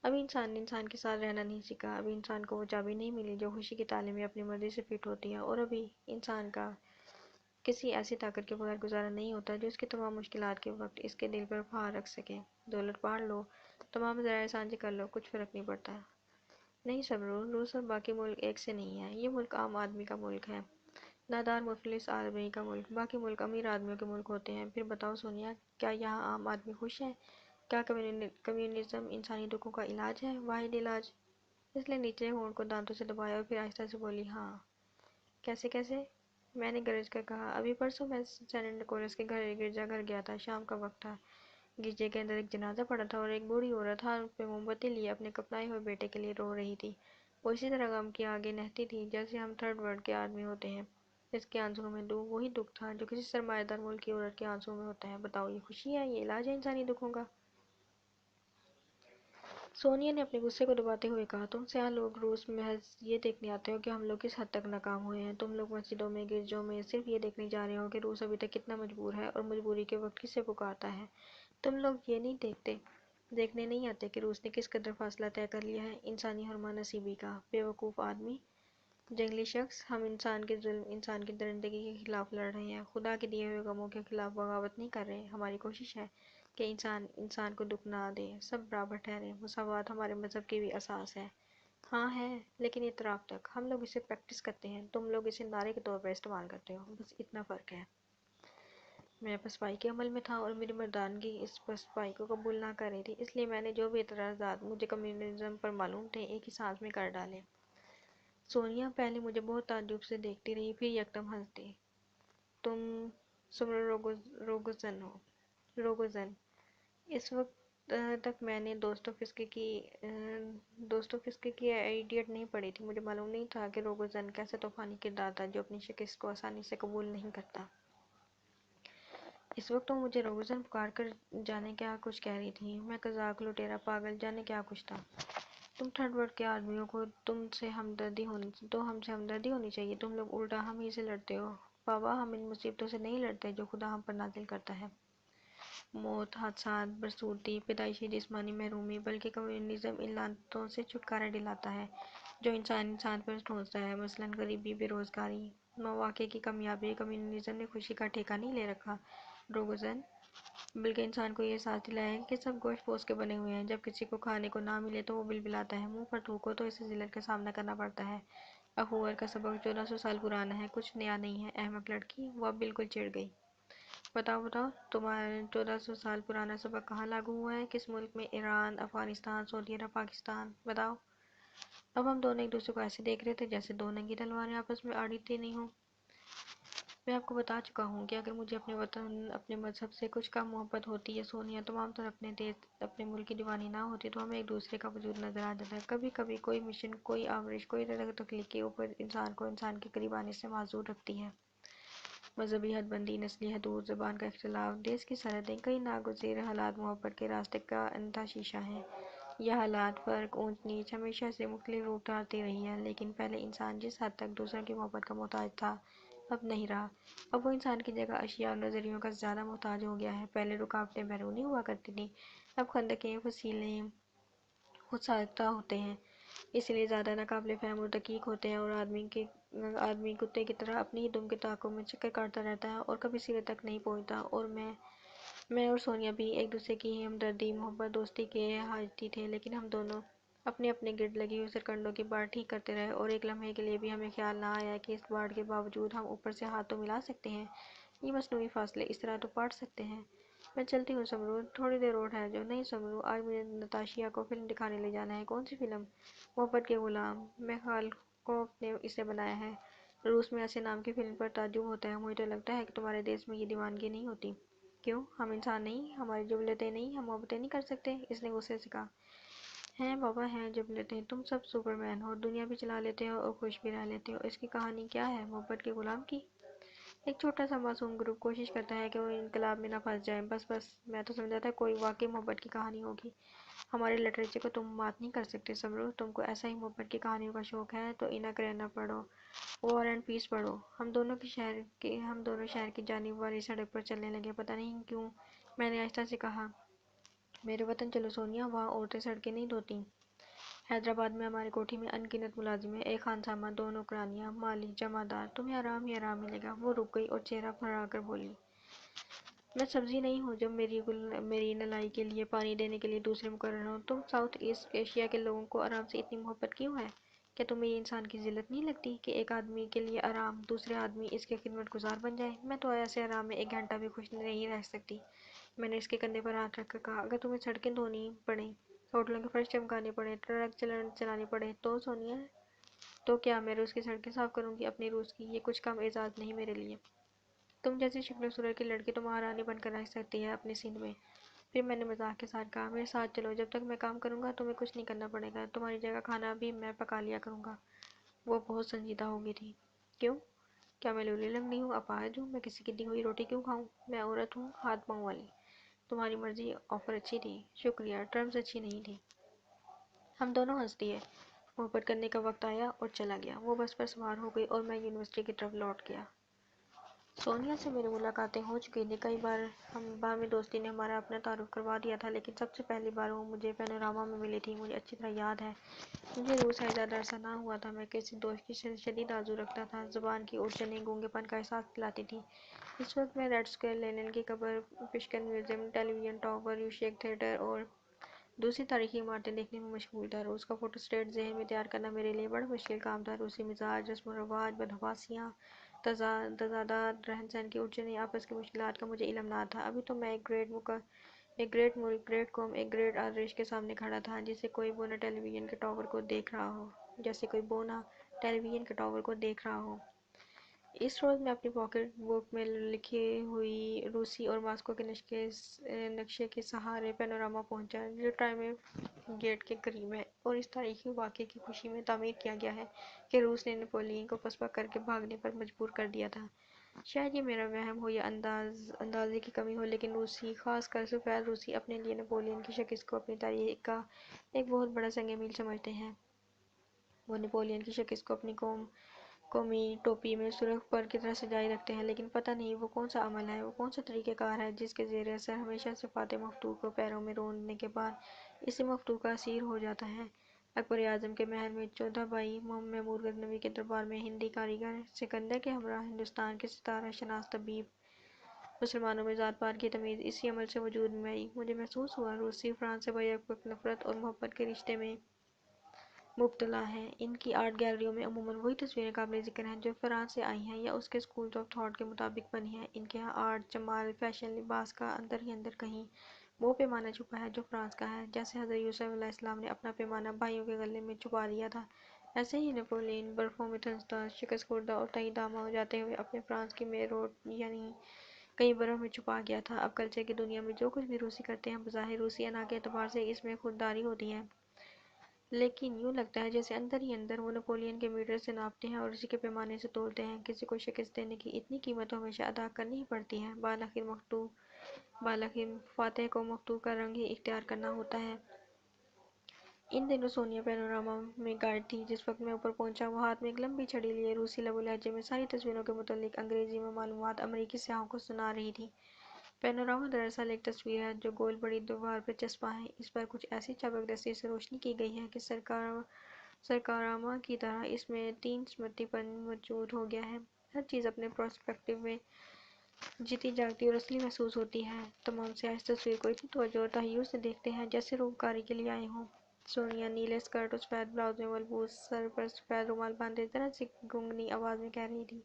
ابھی انسان نے انسان کے ساتھ رہنا نہیں سیکھا، ابھی انسان کو وہ چابی نہیں ملی جو خوشی کی تعلیم میں اپنی مرضی سے فٹ ہوتی ہے، اور ابھی انسان کا کسی ایسی طاقت کے بغیر گزارا نہیں ہوتا جو اس کی تمام مشکلات کے وقت اس کے دل پر پہاڑ رکھ سکے۔ دولت بانٹ لو، تمام ذرائع سانجے کر لو، کچھ فرق نہیں پڑتا۔ نہیں صبرو، روس اور باقی ملک ایک سے نہیں ہے، یہ ملک عام آدمی کا ملک ہے، نادار مفلس آدمی کا ملک۔ باقی ملک امیر آدمیوں کے ملک ہوتے ہیں۔ پھر بتاؤ سونیا، کیا یہاں عام آدمی خوش ہے؟ کیا کمیونزم انسانی دکھوں کا علاج ہے، واحد علاج؟ اس لیے نیچے ہونٹ کو دانتوں سے دبایا اور پھر آہستہ سے بولی، ہاں۔ کیسے کیسے؟ میں نے گرج کر کہا، ابھی پرسوں میں سینٹ نکولس کے گرجا گھر گیا تھا، شام کا وقت تھا، گرجے کے اندر ایک جنازہ پڑا تھا اور ایک بوڑھی عورت ہاتھ پہ موم بتی لیے اپنے کپنائے ہوئے بیٹے کے لیے رو رہی تھی۔ وہ اسی طرح غم کی آگے نہتی تھی جیسے ہم تھرڈ ورلڈ کے آدمی ہوتے ہیں۔ اس کے آنسوؤں میں وہی دکھ تھا جو کسی سرمایہ دار ملک کی عورت کے آنسوؤں میں ہوتا ہے۔ بتاؤ، یہ خوشی ہے، یہ علاج ہے انسانی دکھوں کا؟ سونیا نے اپنے غصے کو دباتے ہوئے کہا، تم سیاہ لوگ روس محض یہ دیکھنے آتے ہو کہ ہم لوگ کس حد تک ناکام ہوئے ہیں۔ تم لوگ مسجدوں میں، گرجوں میں صرف یہ دیکھنے جا رہے ہو کہ روس ابھی تک کتنا مجبور ہے اور مجبوری کے وقت کسے پکارتا ہے۔ تم لوگ یہ نہیں دیکھنے نہیں آتے کہ روس نے کس قدر فاصلہ طے کر لیا ہے انسانی ہرما نصیبی کا۔ بے وقوف آدمی، جنگلی شخص، ہم انسان کے ظلم، انسان کی درندگی کے خلاف لڑ رہے ہیں، خدا کے دیے ہوئے غموں کے خلاف بغاوت نہیں کر رہے۔ ہماری کوشش ہے کہ انسان کو دکھ نہ دے، سب برابر ٹھہرے۔ مساوات ہمارے مذہب کی بھی اساس ہے۔ ہاں ہے، لیکن اعتراف تک۔ ہم لوگ اسے پریکٹس کرتے ہیں، تم لوگ اسے نعرے کے طور پر استعمال کرتے ہو، بس اتنا فرق ہے۔ میں پسپائی کے عمل میں تھا اور میری مردانگی اس پسپائی کو قبول نہ کر رہی تھی، اس لیے میں نے جو بھی اعتراضات مجھے کمیونزم پر معلوم تھے ایک ہی سانس میں کر ڈالے۔ سونیا پہلے مجھے بہت تعجب سے دیکھتی رہی، پھر یکدم ہنس دی۔ تم روگوزن۔ اس وقت تک میں نے دوستوفسکی کی ایڈیٹ نہیں پڑھی تھی، مجھے معلوم نہیں تھا کہ روگوزن کیسا طوفانی کردار تھا جو اپنی شکست کو آسانی سے قبول نہیں کرتا۔ اس وقت تم مجھے روگوزن پکار کر جانے کیا کچھ کہہ رہی تھی، میں قزاق، لٹیرا، پاگل، جانے کیا کچھ تھا۔ تم تھرڈ ورلڈ کے آدمیوں کو ہم سے ہمدردی ہونی چاہیے، تم لوگ الٹا ہم ہی سے لڑتے ہو۔ بابا، ہم ان مصیبتوں سے نہیں لڑتے جو خدا ہم پر نازل کرتا ہے، موت، حادثات، بدصورتی، پیدائشی جسمانی محرومی، بلکہ کمیونزم ان لعنتوں سے چھٹکارا دلاتا ہے جو انسان پر ٹھونستا ہے، مثلاً غریبی، بے روزگاری، مواقع کی کمیابی۔ کمیونزم نے خوشی کا ٹھیکہ نہیں لے رکھا روگوزن، بلکہ انسان کو یہ احساس دلایا ہے کہ سب گوشت پوست کے بنے ہوئے ہیں، جب کسی کو کھانے کو نہ ملے تو وہ بلبلاتا ہے، منہ پر تھوکو تو اسے ذلت کا سامنا کرنا پڑتا ہے۔ اخوور کا سبق 1400 سال پرانا ہے، کچھ نیا نہیں ہے۔ احمق لڑکی، وہ اب بالکل چڑ گئی۔ بتاؤ، تمہارا 1400 سال پرانا سبق کہاں لاگو ہوا ہے، کس ملک میں؟ ایران، افغانستان، سعودی عرب، پاکستان؟ بتاؤ۔ اب ہم دونوں ایک دوسرے کو ایسے دیکھ رہے تھے جیسے دو ننگی تلواریں آپس میں آڑی تنی ہوں۔ میں آپ کو بتا چکا ہوں کہ اگر مجھے اپنے وطن، اپنے مذہب سے کچھ کم محبت ہوتی ہے سونیا، تو عام طور اپنے ملک کی دیوانی نہ ہوتی تو ہمیں ایک دوسرے کا وجود نظر آ جاتا ہے۔ کبھی کبھی کوئی مشن، کوئی آورش، کوئی تخلیقی اوپر انسان کو انسان کے قریب آنے سے معذور رکھتی ہے۔ مذہبی حد بندی، نسلی حدود، زبان کا اختلاف، دیس کی سرحدیں، کئی ناگزیر حالات محبت کے راستے کا انتھا شیشہ ہیں۔ یہ حالات، فرق، اونچ نیچ ہمیشہ سے مختلف روپ دھارتی رہی ہیں، لیکن پہلے انسان جس حد تک دوسروں کی محبت کا محتاج تھا اب نہیں رہا۔ اب وہ انسان کی جگہ اشیاء اور نظریوں کا زیادہ محتاج ہو گیا ہے۔ پہلے رکاوٹیں بیرونی ہوا کرتی تھیں، اب خندقیں، وسیلے خود ساختہ ہوتے ہیں، اس لیے زیادہ ناقابل فہم اور دقیق ہوتے ہیں، اور آدمی کتے کی طرح اپنی ہی دم کے تعاقب میں چکر کاٹتا رہتا ہے اور کبھی سرے تک نہیں پہنچتا۔ اور میں اور سونیا بھی ایک دوسرے کی ہمدردی، محبت، دوستی کے حاجتی تھے، لیکن ہم دونوں اپنے اپنے گرد لگی ہوئی سرکنڈوں کی باڑ ٹھیک کرتے رہے، اور ایک لمحے کے لیے بھی ہمیں خیال نہ آیا کہ اس باڑ کے باوجود ہم اوپر سے ہاتھ تو ملا سکتے ہیں، یہ مصنوعی فاصلے اس طرح تو پاٹ سکتے ہیں۔ میں چلتی ہوں سمرو، تھوڑی دیر اور ہے جو۔ نہیں سمرو، آج مجھے نتاشیا کو فلم دکھانے لے جانا ہے۔ کون سی فلم؟ محبت کے غلام، میخالکوف نے اسے بنایا ہے۔ روس میں ایسے نام کی فلم پر تعجب ہوتا ہے۔ مجھے تو لگتا ہے کہ تمہارے دیس میں یہ دیوانگی نہیں ہوتی۔ کیوں؟ ہم انسان نہیں؟ ہماری جبلتیں نہیں؟ ہم محبتیں نہیں کر سکتے؟ اس نے غصے سے کہا۔ ہیں بابا، ہیں جبلتیں۔ تم سب سپرمین ہو، دنیا بھی چلا لیتے ہو اور خوش بھی رہ لیتے ہو۔ اس کی کہانی کیا ہے محبت کے غلام کی؟ ایک چھوٹا سا معصوم گروپ کوشش کرتا ہے کہ وہ انقلاب میں نہ پھنس جائے۔ بس بس، میں تو سمجھا تھا کوئی واقعی محبت کی کہانی ہوگی۔ ہمارے لٹریچر کو تم مات نہیں کر سکتے سمرو۔ تم کو ایسا ہی محبت کی کہانیوں کا شوق ہے تو اینا کرینا پڑھو، وار اینڈ پیس پڑھو۔ ہم دونوں شہر کی جانب والی سڑک پر چلنے لگے۔ پتہ نہیں کیوں میں نے آہستہ سے کہا، میرے وطن چلو سونیا، وہاں عورتیں سڑکیں نہیں دھوتیں۔ حیدرآباد میں ہماری کوٹھی میں ان گنت ملازم ہیں، ایک خانسامہ، دو نوکرانیاں، مالی، جمعدار، تمہیں آرام ہی آرام ملے گا۔ وہ رک گئی اور چہرہ پھڑا کر بولی، میں سبزی نہیں ہوں جو میری نلائی کے لیے پانی دینے کے لیے دوسرے مقرر ہوں۔ تم ساؤتھ ایسٹ ایشیا کے لوگوں کو آرام سے اتنی محبت کیوں ہے؟ کیا تمہیں یہ انسان کی ذلت نہیں لگتی کہ ایک آدمی کے لیے آرام، دوسرے آدمی اس کے خدمت گزار بن جائے؟ میں تو ایسے آرام میں ایک گھنٹہ بھی خوش نہیں رہ سکتی۔ میں نے اس کے کندھے پر ہاتھ رکھ کر کہا، اگر تمہیں سڑکیں دھونی پڑیں، ہوٹلوں کے فرش چمکانے پڑیں، ٹرک چلانے پڑیں تو سونیا، تو کیا میں روس کی سڑکیں صاف کروں گی اپنی روس کی؟ یہ کچھ کم اعزاز نہیں میرے لیے۔ تم جیسی شکل و صورت کی لڑکی تو مہارانی بن کر رہ سکتی ہے اپنے سندھ میں۔ پھر میں نے مزاح کے ساتھ کہا، میرے ساتھ چلو، جب تک میں کام کروں گا تمہیں کچھ نہیں کرنا پڑے گا، تمہاری جگہ کھانا بھی میں پکا لیا کروں گا۔ وہ بہت سنجیدہ ہو گئی تھی۔ کیوں؟ کیا میں لولی لنگڑی ہوں، اپاہج ہوں؟ میں کسی کی دی ہوئی روٹی کیوں کھاؤں؟ میں عورت ہوں، ہاتھ پاؤں والی۔ تمہاری مرضی، آفر اچھی تھی، شکریہ، ٹرمز اچھی نہیں تھی۔ ہم دونوں ہنس دیے۔ محبت کرنے کا وقت آیا اور چلا گیا۔ وہ بس پر سوار ہو گئی اور میں یونیورسٹی کی طرف لوٹ گیا۔ سونیا سے میری ملاقاتیں ہو چکی تھیں، کئی بار ہم باہمی دوستی نے ہمارا اپنا تعارف کروا دیا تھا، لیکن سب سے پہلی بار وہ مجھے پینوراما میں ملی تھی۔ مجھے اچھی طرح یاد ہے، مجھے روس ہے زیادہ عرصہ نہ ہوا تھا۔ میں کسی دوست کی شدید آرزو رکھتا تھا۔ زبان کی اڑچنیں گونگے پن کا احساس دلاتی تھیں۔ اس وقت میں ریڈ اسکوائر، لینن کی قبر، پشکن میوزیم، ٹیلی ویژن ٹاور، یوشیک تھیٹر اور دوسری تاریخی عمارتیں دیکھنے میں مشغول تھا۔ روس کا فوٹو اسٹیٹ ذہن میں تیار کرنا میرے لیے بڑا مشکل کام تھا۔ روسی مزاج، رسم و رواج، بدحواسیاں، تضادات، رہن سہن کی اڑچنیں، آپس کی مشکلات کا مجھے علم نہ تھا۔ ابھی تو میں ایک گریٹ ملک، گریٹ قوم، ایک گریٹ آدرش کے سامنے کھڑا تھا، جیسے کوئی بونا ٹیلی ویژن کے ٹاور کو دیکھ رہا ہو۔ اس روز میں اپنی پاکٹ بک میں لکھی ہوئی روسی اور ماسکو کے نقشے کے سہارے پینوراما پہنچا، جو ٹرائمف گیٹ کے قریب ہے اور اس تاریخی واقعے کی خوشی میں تعمیر کیا گیا ہے کہ روس نے نپولین کو پسپا کر کے بھاگنے پر مجبور کر دیا تھا۔ شاید یہ میرا وہم ہو یا اندازے کی کمی ہو، لیکن روسی، خاص کر سفید روسی، اپنے لیے نپولین کی شکست کو اپنی تاریخ کا ایک بہت بڑا سنگ میل سمجھتے ہیں۔ وہ نپولین کی شکست کو اپنی قومی ٹوپی میں سرخ پر کی طرح سجائے رکھتے ہیں، لیکن پتہ نہیں وہ کون سا عمل ہے، وہ کون سا طریقہ کار ہے جس کے زیر اثر ہمیشہ سے فاتح مفتوح کو پیروں میں روندنے کے بعد اسی مفتوح کا اسیر ہو جاتا ہے۔ اکبر اعظم کے محل میں 14 بائی محمود غزنوی کے دربار میں ہندی کاریگر، سکندر کے ہمراہ ہندوستان کے ستارہ شناس طبیب، مسلمانوں میں ذات پات کی تمیز اسی عمل سے وجود میں آئی۔ مجھے محسوس ہوا روسی فرانس سے بیک وقت نفرت اور محبت کے رشتے میں مبتلا ہیں۔ ان کی آرٹ گیلریوں میں عموماً وہی تصویریں قابل ذکر ہیں جو فرانس سے آئی ہیں یا اس کے اسکولز آف تھاٹ کے مطابق بنی ہیں۔ ان کے ہاں آرٹ، جمال، فیشن، لباس کا اندر ہی اندر کہیں وہ پیمانہ چھپا ہے جو فرانس کا ہے۔ جیسے حضرت یوسف علیہ السلام نے اپنا پیمانہ بھائیوں کے گلے میں چھپا لیا تھا، ایسے ہی نپولین برفوں میں دھنستا، شکست خوردہ اور تہی دامہ ہو جاتے ہوئے اپنے فرانس کی میروٹ یعنی کئی برف میں چھپا گیا تھا۔ اب کلچر کی دنیا میں جو کچھ بھی روسی کرتے ہیں، بظاہر روسی انا کے اعتبار سے اس میں خودداری ہوتی ہے، لیکن یوں لگتا ہے جیسے اندر ہی اندر وہ نپولین کے میٹر سے ناپتے ہیں اور اسی کے پیمانے سے تولتے ہیں۔ کسی کو شکست دینے کی اتنی قیمت تو ہمیشہ ادا کرنی ہی پڑتی ہے۔ بالآخر فاتح کو مفتوح کا رنگ ہی اختیار کرنا ہوتا ہے۔ ان دنوں سونیا پینوراما میں گائیڈ تھی۔ جس وقت میں اوپر پہنچا، وہ ہاتھ میں ایک لمبی چھڑی لیے روسی لب و لہجے میں ساری تصویروں کے متعلق انگریزی میں معلومات امریکی سیاحوں کو سنا رہی تھی۔ پینوراما دراصل ایک تصویر ہے جو گول بڑی دیوار پر چسپاں ہے۔ اس پر کچھ ایسی چابک دستی سے روشنی کی گئی ہے کہ سرکاراما کی طرح اس میں 3 سمتی پن موجود ہو گیا ہے۔ ہر چیز اپنے پرسپیکٹو میں جیتی جاگتی اور اصلی محسوس ہوتی ہے۔ تمام سیاح اس تصویر کو اتنی توجہ اور تحیر سے دیکھتے ہیں جیسے روپکاری کے لیے آئے ہوں۔ سونیا نیلے اسکرٹ اور سفید بلاؤز میں ملبوس، سر پر سفید رومال باندھے، ذرا سی گنگنی آواز میں کہہ رہی تھی،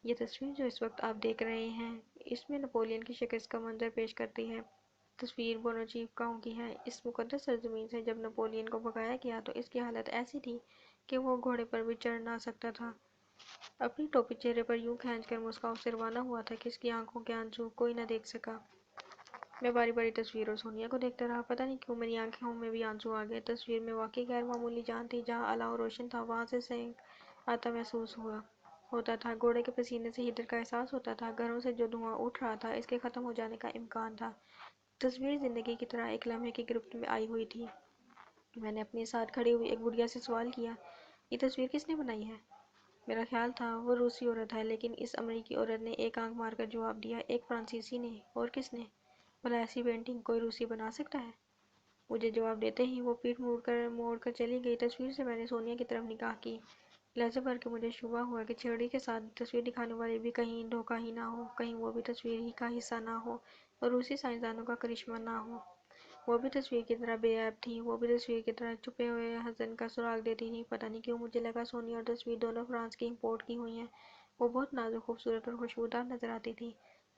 یہ تصویر جو اس وقت آپ دیکھ رہے ہیں اس میں نپولین کی شکست کا منظر پیش کرتی ہے۔ تصویر بونوچیفکاؤ کی ہے۔ اس مقدس سرزمین سے جب نپولین کو بھگایا گیا تو اس کی حالت ایسی تھی کہ وہ گھوڑے پر بھی چڑھ نہ سکتا تھا۔ اپنی ٹوپی چہرے پر یوں کھینچ کر مسکا اسے روانہ ہوا تھا کہ اس کی آنکھوں کے آنسو کوئی نہ دیکھ سکا۔ میں باری باری تصویر اور سونیا کو دیکھتا رہا۔ پتہ نہیں کیوں میری آنکھوں میں بھی آنسو آ گئے۔ تصویر میں واقعی غیر معمولی جان تھی۔ جہاں الاؤ روشن تھا وہاں سے سینک آتا محسوس ہوتا تھا۔ گھوڑے کے پسینے سے ہیٹر کا احساس ہوتا تھا۔ گھروں سے جو دھواں اٹھ رہا تھا اس کے ختم ہو جانے کا امکان تھا۔ تصویر زندگی کی طرح ایک لمحے کی گرفت میں آئی ہوئی تھی۔ میں نے اپنے ساتھ کھڑی ہوئی ایک بڑھیا سے سوال کیا، یہ تصویر کس نے بنائی ہے؟ میرا خیال تھا وہ روسی عورت ہے، لیکن اس امریکی عورت نے ایک آنکھ مار کر جواب دیا، ایک فرانسیسی نے۔ اور کس نے؟ بھلا ایسی پینٹنگ کوئی روسی بنا سکتا ہے؟ مجھے جواب دیتے ہی وہ پیٹھ موڑ کر چلی گئی۔ تصویر سے میں نے سونیا کی طرف نگاہ کی۔ لہجے بھر کے مجھے شبہ ہوا کہ چھڑی کے ساتھ تصویر دکھانے والی بھی کہیں دھوکہ ہی نہ ہو، کہیں وہ بھی تصویر ہی کا حصہ نہ ہو اور روسی سائنسدانوں کا کرشمہ نہ ہو۔ وہ بھی تصویر کی طرح بے عیب تھی، وہ بھی تصویر کی طرح چھپے ہوئے حزن کا سراغ دیتی تھی۔ پتہ نہیں کیوں مجھے لگا سونیا اور تصویر دونوں فرانس کی امپورٹ کی ہوئی ہیں۔ وہ بہت نازک، خوبصورت اور خوشبودار نظر آتی تھی۔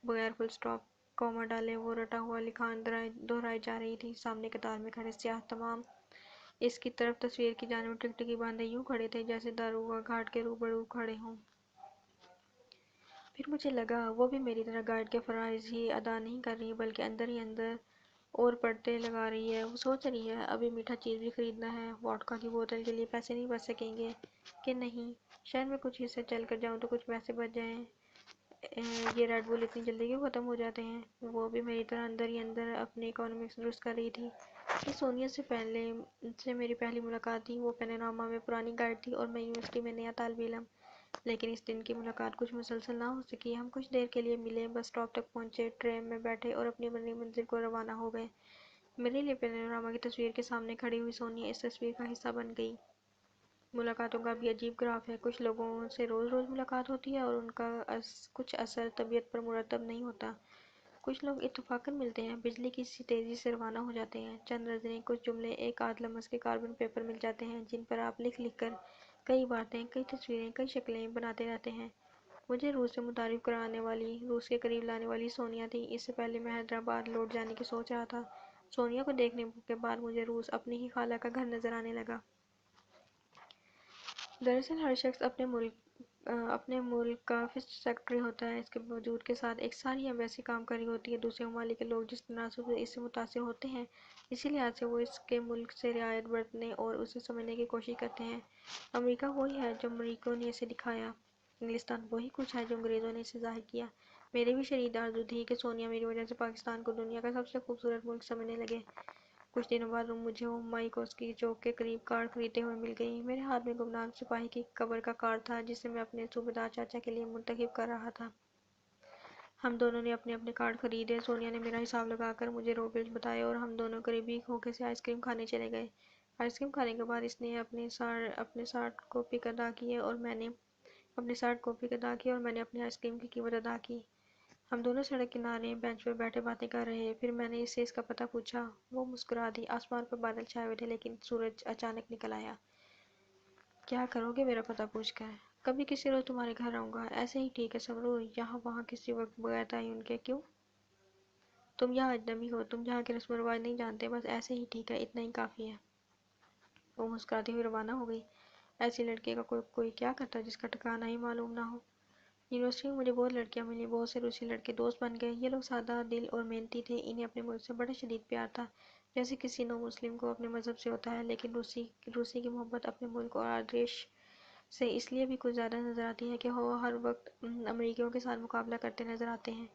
بغیر فل سٹاپ، کوما ڈالے وہ رٹا ہوا لکھان دہرائی جا رہی تھی۔ سامنے قطار میں کھڑے سیاح تمام اس کی طرف تصویر کی جانب ٹکٹکی باندھے یوں کھڑے تھے جیسے داروغہ گھاٹ کے روبرو کھڑے ہوں۔ پھر مجھے لگا وہ بھی میری طرح گائیڈ کے فرائض ہی ادا نہیں کر رہی بلکہ اندر ہی اندر اور پڑتے لگا رہی ہے۔ وہ سوچ رہی ہے ابھی میٹھا چیز بھی خریدنا ہے، وڈکا کی بوتل کے لیے پیسے نہیں بچ سکیں گے کہ نہیں، شہر میں کچھ حصے چل کر جاؤں تو کچھ پیسے بچ جائیں، یہ ریڈ بل اتنی جلدی کیوں ختم ہو جاتے ہیں۔ وہ بھی میری طرح اندر ہی اندر اپنی اکانومکس درست کر رہی تھی۔ یہ سونیا سے میری پہلی ملاقات تھی۔ وہ پینورما میں پرانی گائیڈ تھی اور میں یونیورسٹی میں نیا طالب علم۔ لیکن اس دن کی ملاقات کچھ مسلسل نہ ہو سکی۔ ہم کچھ دیر کے لیے ملے، بس اسٹاپ تک پہنچے، ٹریم میں بیٹھے اور اپنی منزل کو روانہ ہو گئے۔ میرے لیے پینورما کی تصویر کے سامنے کھڑی ہوئی سونیا اس تصویر کا حصہ بن گئی۔ ملاقاتوں کا بھی عجیب گراف ہے۔ کچھ لوگوں سے روز روز ملاقات ہوتی ہے اور ان کا کچھ اثر طبیعت پر مرتب نہیں ہوتا۔ کچھ لوگ اتفاقاً ملتے ہیں، بجلی کی سی تیزی سے روانہ ہو جاتے ہیں، چند نظریں، کچھ جملے، ایک آدھ لمس کے کاربن پیپر مل جاتے ہیں جن پر آپ لکھ لکھ کر کئی باتیں، کئی تصویریں، کئی شکلیں بناتے رہتے ہیں۔ مجھے روس سے متعارف کرانے والی، روس کے قریب لانے والی سونیا تھی۔ اس سے پہلے میں حیدرآباد لوٹ جانے کی سوچ رہا تھا۔ سونیا کو دیکھنے کے بعد مجھے روس اپنی ہی خالہ کا گھر نظر آنے لگا۔ دراصل ہر شخص اپنے ملک کا فرسٹ سیکرٹری ہوتا ہے۔ اس کے وجود کے ساتھ ایک ساری ایمبیسی کام کر رہی ہوتی ہے۔ دوسرے ممالک کے لوگ جس تناسب سے اس سے متاثر ہوتے ہیں، اسی لحاظ سے وہ اس کے ملک سے رعایت برتنے اور اسے سمجھنے کی کوشش کرتے ہیں۔ امریکہ وہی ہے جو امریکیوں نے اسے دکھایا، انگلستان وہی کچھ ہے جو انگریزوں نے اسے ظاہر کیا۔ میری بھی شدید آرزو تھی کہ سونیا میری وجہ سے پاکستان کو دنیا کا سب سے خوبصورت ملک سمجھنے لگے۔ کچھ دنوں بعد مجھے مائکوسکی چوک کے قریب کارڈ خریدتے ہوئے مل گئی۔ میرے ہاتھ میں گمنام سپاہی کی قبر کا کارڈ تھا جسے میں اپنے صوبیدار چاچا کے لیے منتخب کر رہا تھا۔ ہم دونوں نے اپنے اپنے کارڈ خریدے۔ سونیا نے میرا حساب لگا کر مجھے روبلز بتائے اور ہم دونوں قریبی کھوکھے سے آئس کریم کھانے چلے گئے۔ آئس کریم کھانے کے بعد اس نے اپنے 60 کوپیک ادا کیے اور میں نے اپنی آئس کریم کی قیمت ادا کی۔ ہم دونوں سڑک کنارے بینچ پر بیٹھے باتیں کر رہے۔ پھر میں نے اس سے اس کا پتہ پوچھا۔ وہ مسکرا دی۔ آسمان پر بادل چھائے ہوئے تھے لیکن سورج اچانک نکل آیا۔ کیا کرو گے میرا پتہ پوچھ کر؟ کبھی کسی روز تمہارے گھر آؤں گا۔ ایسے ہی ٹھیک ہے سمرو، یہاں وہاں کسی وقت بغیر تعین کے۔ کیوں؟ تم یہاں اجنبی ہو، تم یہاں کے رسم و رواج نہیں جانتے۔ بس ایسے ہی ٹھیک ہے، اتنا ہی کافی ہے۔ وہ مسکراتی ہوئی روانہ ہو گئی۔ ایسی لڑکی کا کوئی کیا کرتا جس کا ٹھکانہ ہی معلوم نہ ہو۔ یونیورسٹی میں مجھے بہت لڑکیاں ملیں، بہت سے روسی لڑکے دوست بن گئے۔ یہ لوگ سادہ دل اور محنتی تھے۔ انہیں اپنے ملک سے بڑا شدید پیار تھا، جیسے کسی نو مسلم کو اپنے مذہب سے ہوتا ہے۔ لیکن روسی کی محبت اپنے ملک اور آدرش سے اس لیے بھی کچھ زیادہ نظر آتی ہے کہ وہ ہر وقت امریکیوں کے ساتھ مقابلہ کرتے نظر آتے ہیں۔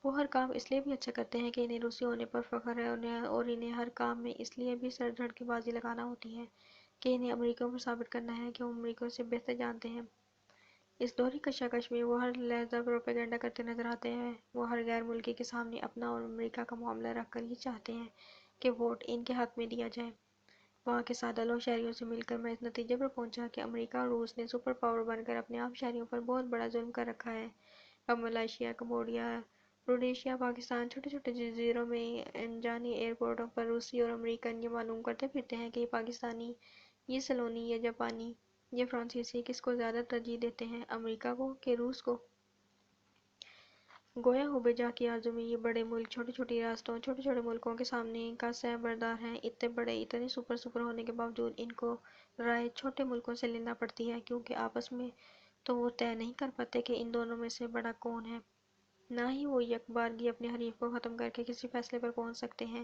وہ ہر کام اس لیے بھی اچھا کرتے ہیں کہ انہیں روسی ہونے پر فخر ہے اور انہیں ہر کام میں اس لیے بھی سر دھڑ کی بازی لگانا ہوتی ہے کہ انہیں امریکیوں پر ثابت کرنا ہے کہ وہ امریکیوں سے بہتر جانتے ہیں۔ اس دوہری کشاکش میں وہ ہر لحظہ پروپیگنڈا کرتے نظر آتے ہیں۔ وہ ہر غیر ملکی کے سامنے اپنا اور امریکہ کا معاملہ رکھ کر یہ چاہتے ہیں کہ ووٹ ان کے حق میں دیا جائے۔ وہاں کے سادہ لوگ شہریوں سے مل کر میں اس نتیجے پر پہنچا کہ امریکہ اور روس نے سپر پاور بن کر اپنے عام شہریوں پر بہت بڑا ظلم کر رکھا ہے۔ اب ملائیشیا، کمبوڈیا، روڈیشیا، پاکستان، چھوٹے چھوٹے جزیروں میں انجانی ایئرپورٹوں پر روسی اور امریکن یہ معلوم کرتے پھرتے ہیں کہ یہ پاکستانی، یہ سلونی، یہ جاپانی، یہ فرانسیسی کس کو زیادہ ترجیح دیتے ہیں، امریکہ کو کہ روس کو۔ گویا ہو بجا کی آرزو میں یہ بڑے ملک چھوٹی چھوٹی ریاستوں چھوٹے چھوٹے ملکوں کے سامنے کا سہ بردار ہیں۔ اتنے بڑے اتنے سپر ہونے کے باوجود ان کو رائے چھوٹے ملکوں سے لینا پڑتی ہے، کیونکہ آپس میں تو وہ طے نہیں کر پاتے کہ ان دونوں میں سے بڑا کون ہے، نہ ہی وہ یک بارگی اپنے حریف کو ختم کر کے کسی فیصلے پر پہنچ سکتے ہیں۔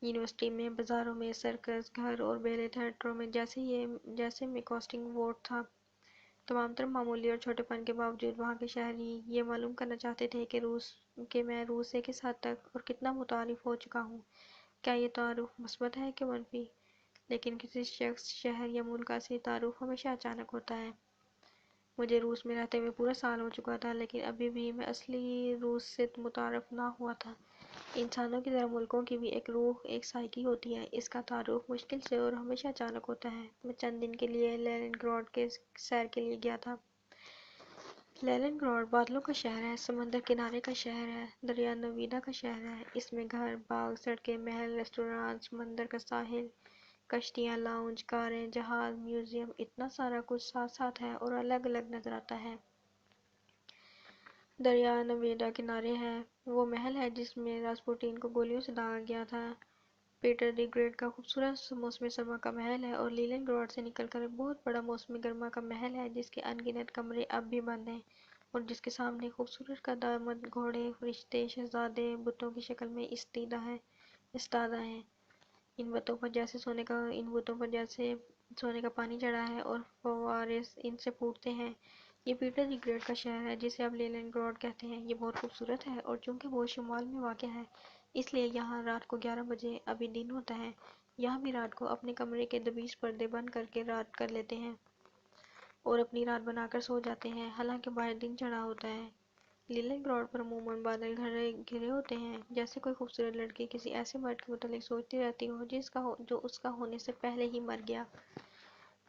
یونیورسٹی میں، بازاروں میں، سرکس گھر اور بیلے تھیٹروں میں جیسے میں کاسٹنگ ووٹ تھا، تمام تر معمولی اور چھوٹے پن کے باوجود وہاں کے شہری یہ معلوم کرنا چاہتے تھے کہ میں روس سے کس حد تک اور کتنا متعارف ہو چکا ہوں۔ کیا یہ تعارف مثبت ہے کہ منفی؟ لیکن کسی شخص، شہر یا ملک کا اصلی تعارف ہمیشہ اچانک ہوتا ہے۔ مجھے روس میں رہتے ہوئے پورا سال ہو چکا تھا، لیکن ابھی بھی میں اصلی روس سے متعارف نہ ہوا تھا۔ انسانوں کی طرح ملکوں کی بھی ایک روح، ایک سائیکی ہوتی ہے۔ اس کا تعارف مشکل سے اور ہمیشہ اچانک ہوتا ہے۔ میں چند دن کے لیے لینن گراڈ کے سیر کے لیے گیا تھا۔ لینن گراڈ بادلوں کا شہر ہے، سمندر کنارے کا شہر ہے، دریا نویدا کا شہر ہے۔ اس میں گھر، باغ، سڑکیں، محل، ریستوران، سمندر کا ساحل، کشتیاں، لاؤنج، کاریں، جہاز، میوزیم، اتنا سارا کچھ ساتھ ساتھ ہے اور الگ الگ نظر آتا ہے۔ دریا نویدا کنارے ہے وہ محل ہے جس میں راسپوٹین کو گولیوں سے داغا گیا تھا۔ پیٹر دی گریٹ کا خوبصورت موسم سرما کا محل ہے، اور لینن گراڈ سے نکل کر ایک بہت بڑا موسم گرما کا محل ہے جس کے ان گنت کمرے اب بھی بند ہیں اور جس کے سامنے خوبصورت قدامت گھوڑے، فرشتے، شہزادے بتوں کی شکل میں استادہ ہیں۔ ان بتوں پر جیسے سونے کا پانی چڑھا ہے اور فوارے ان سے پھوٹتے ہیں۔ یہ پیٹر دی گریٹ کا شہر ہے جسے اب لینن گراڈ کہتے ہیں۔ یہ بہت خوبصورت ہے اور چونکہ وہ شمال میں واقع ہے، اس لیے یہاں رات کو 11 بجے ابھی دن ہوتا ہے۔ یہاں بھی رات کو اپنے کمرے کے 20 پردے بند کر کے رات کر لیتے ہیں اور اپنی رات بنا کر سو جاتے ہیں، حالانکہ باہر دن چڑھا ہوتا ہے۔ لینن گراڈ پر عموماً بادل گھرے ہوتے ہیں، جیسے کوئی خوبصورت لڑکی کسی ایسے مرد کے متعلق سوچتی رہتی ہو جو اس کا ہونے سے پہلے ہی مر گیا۔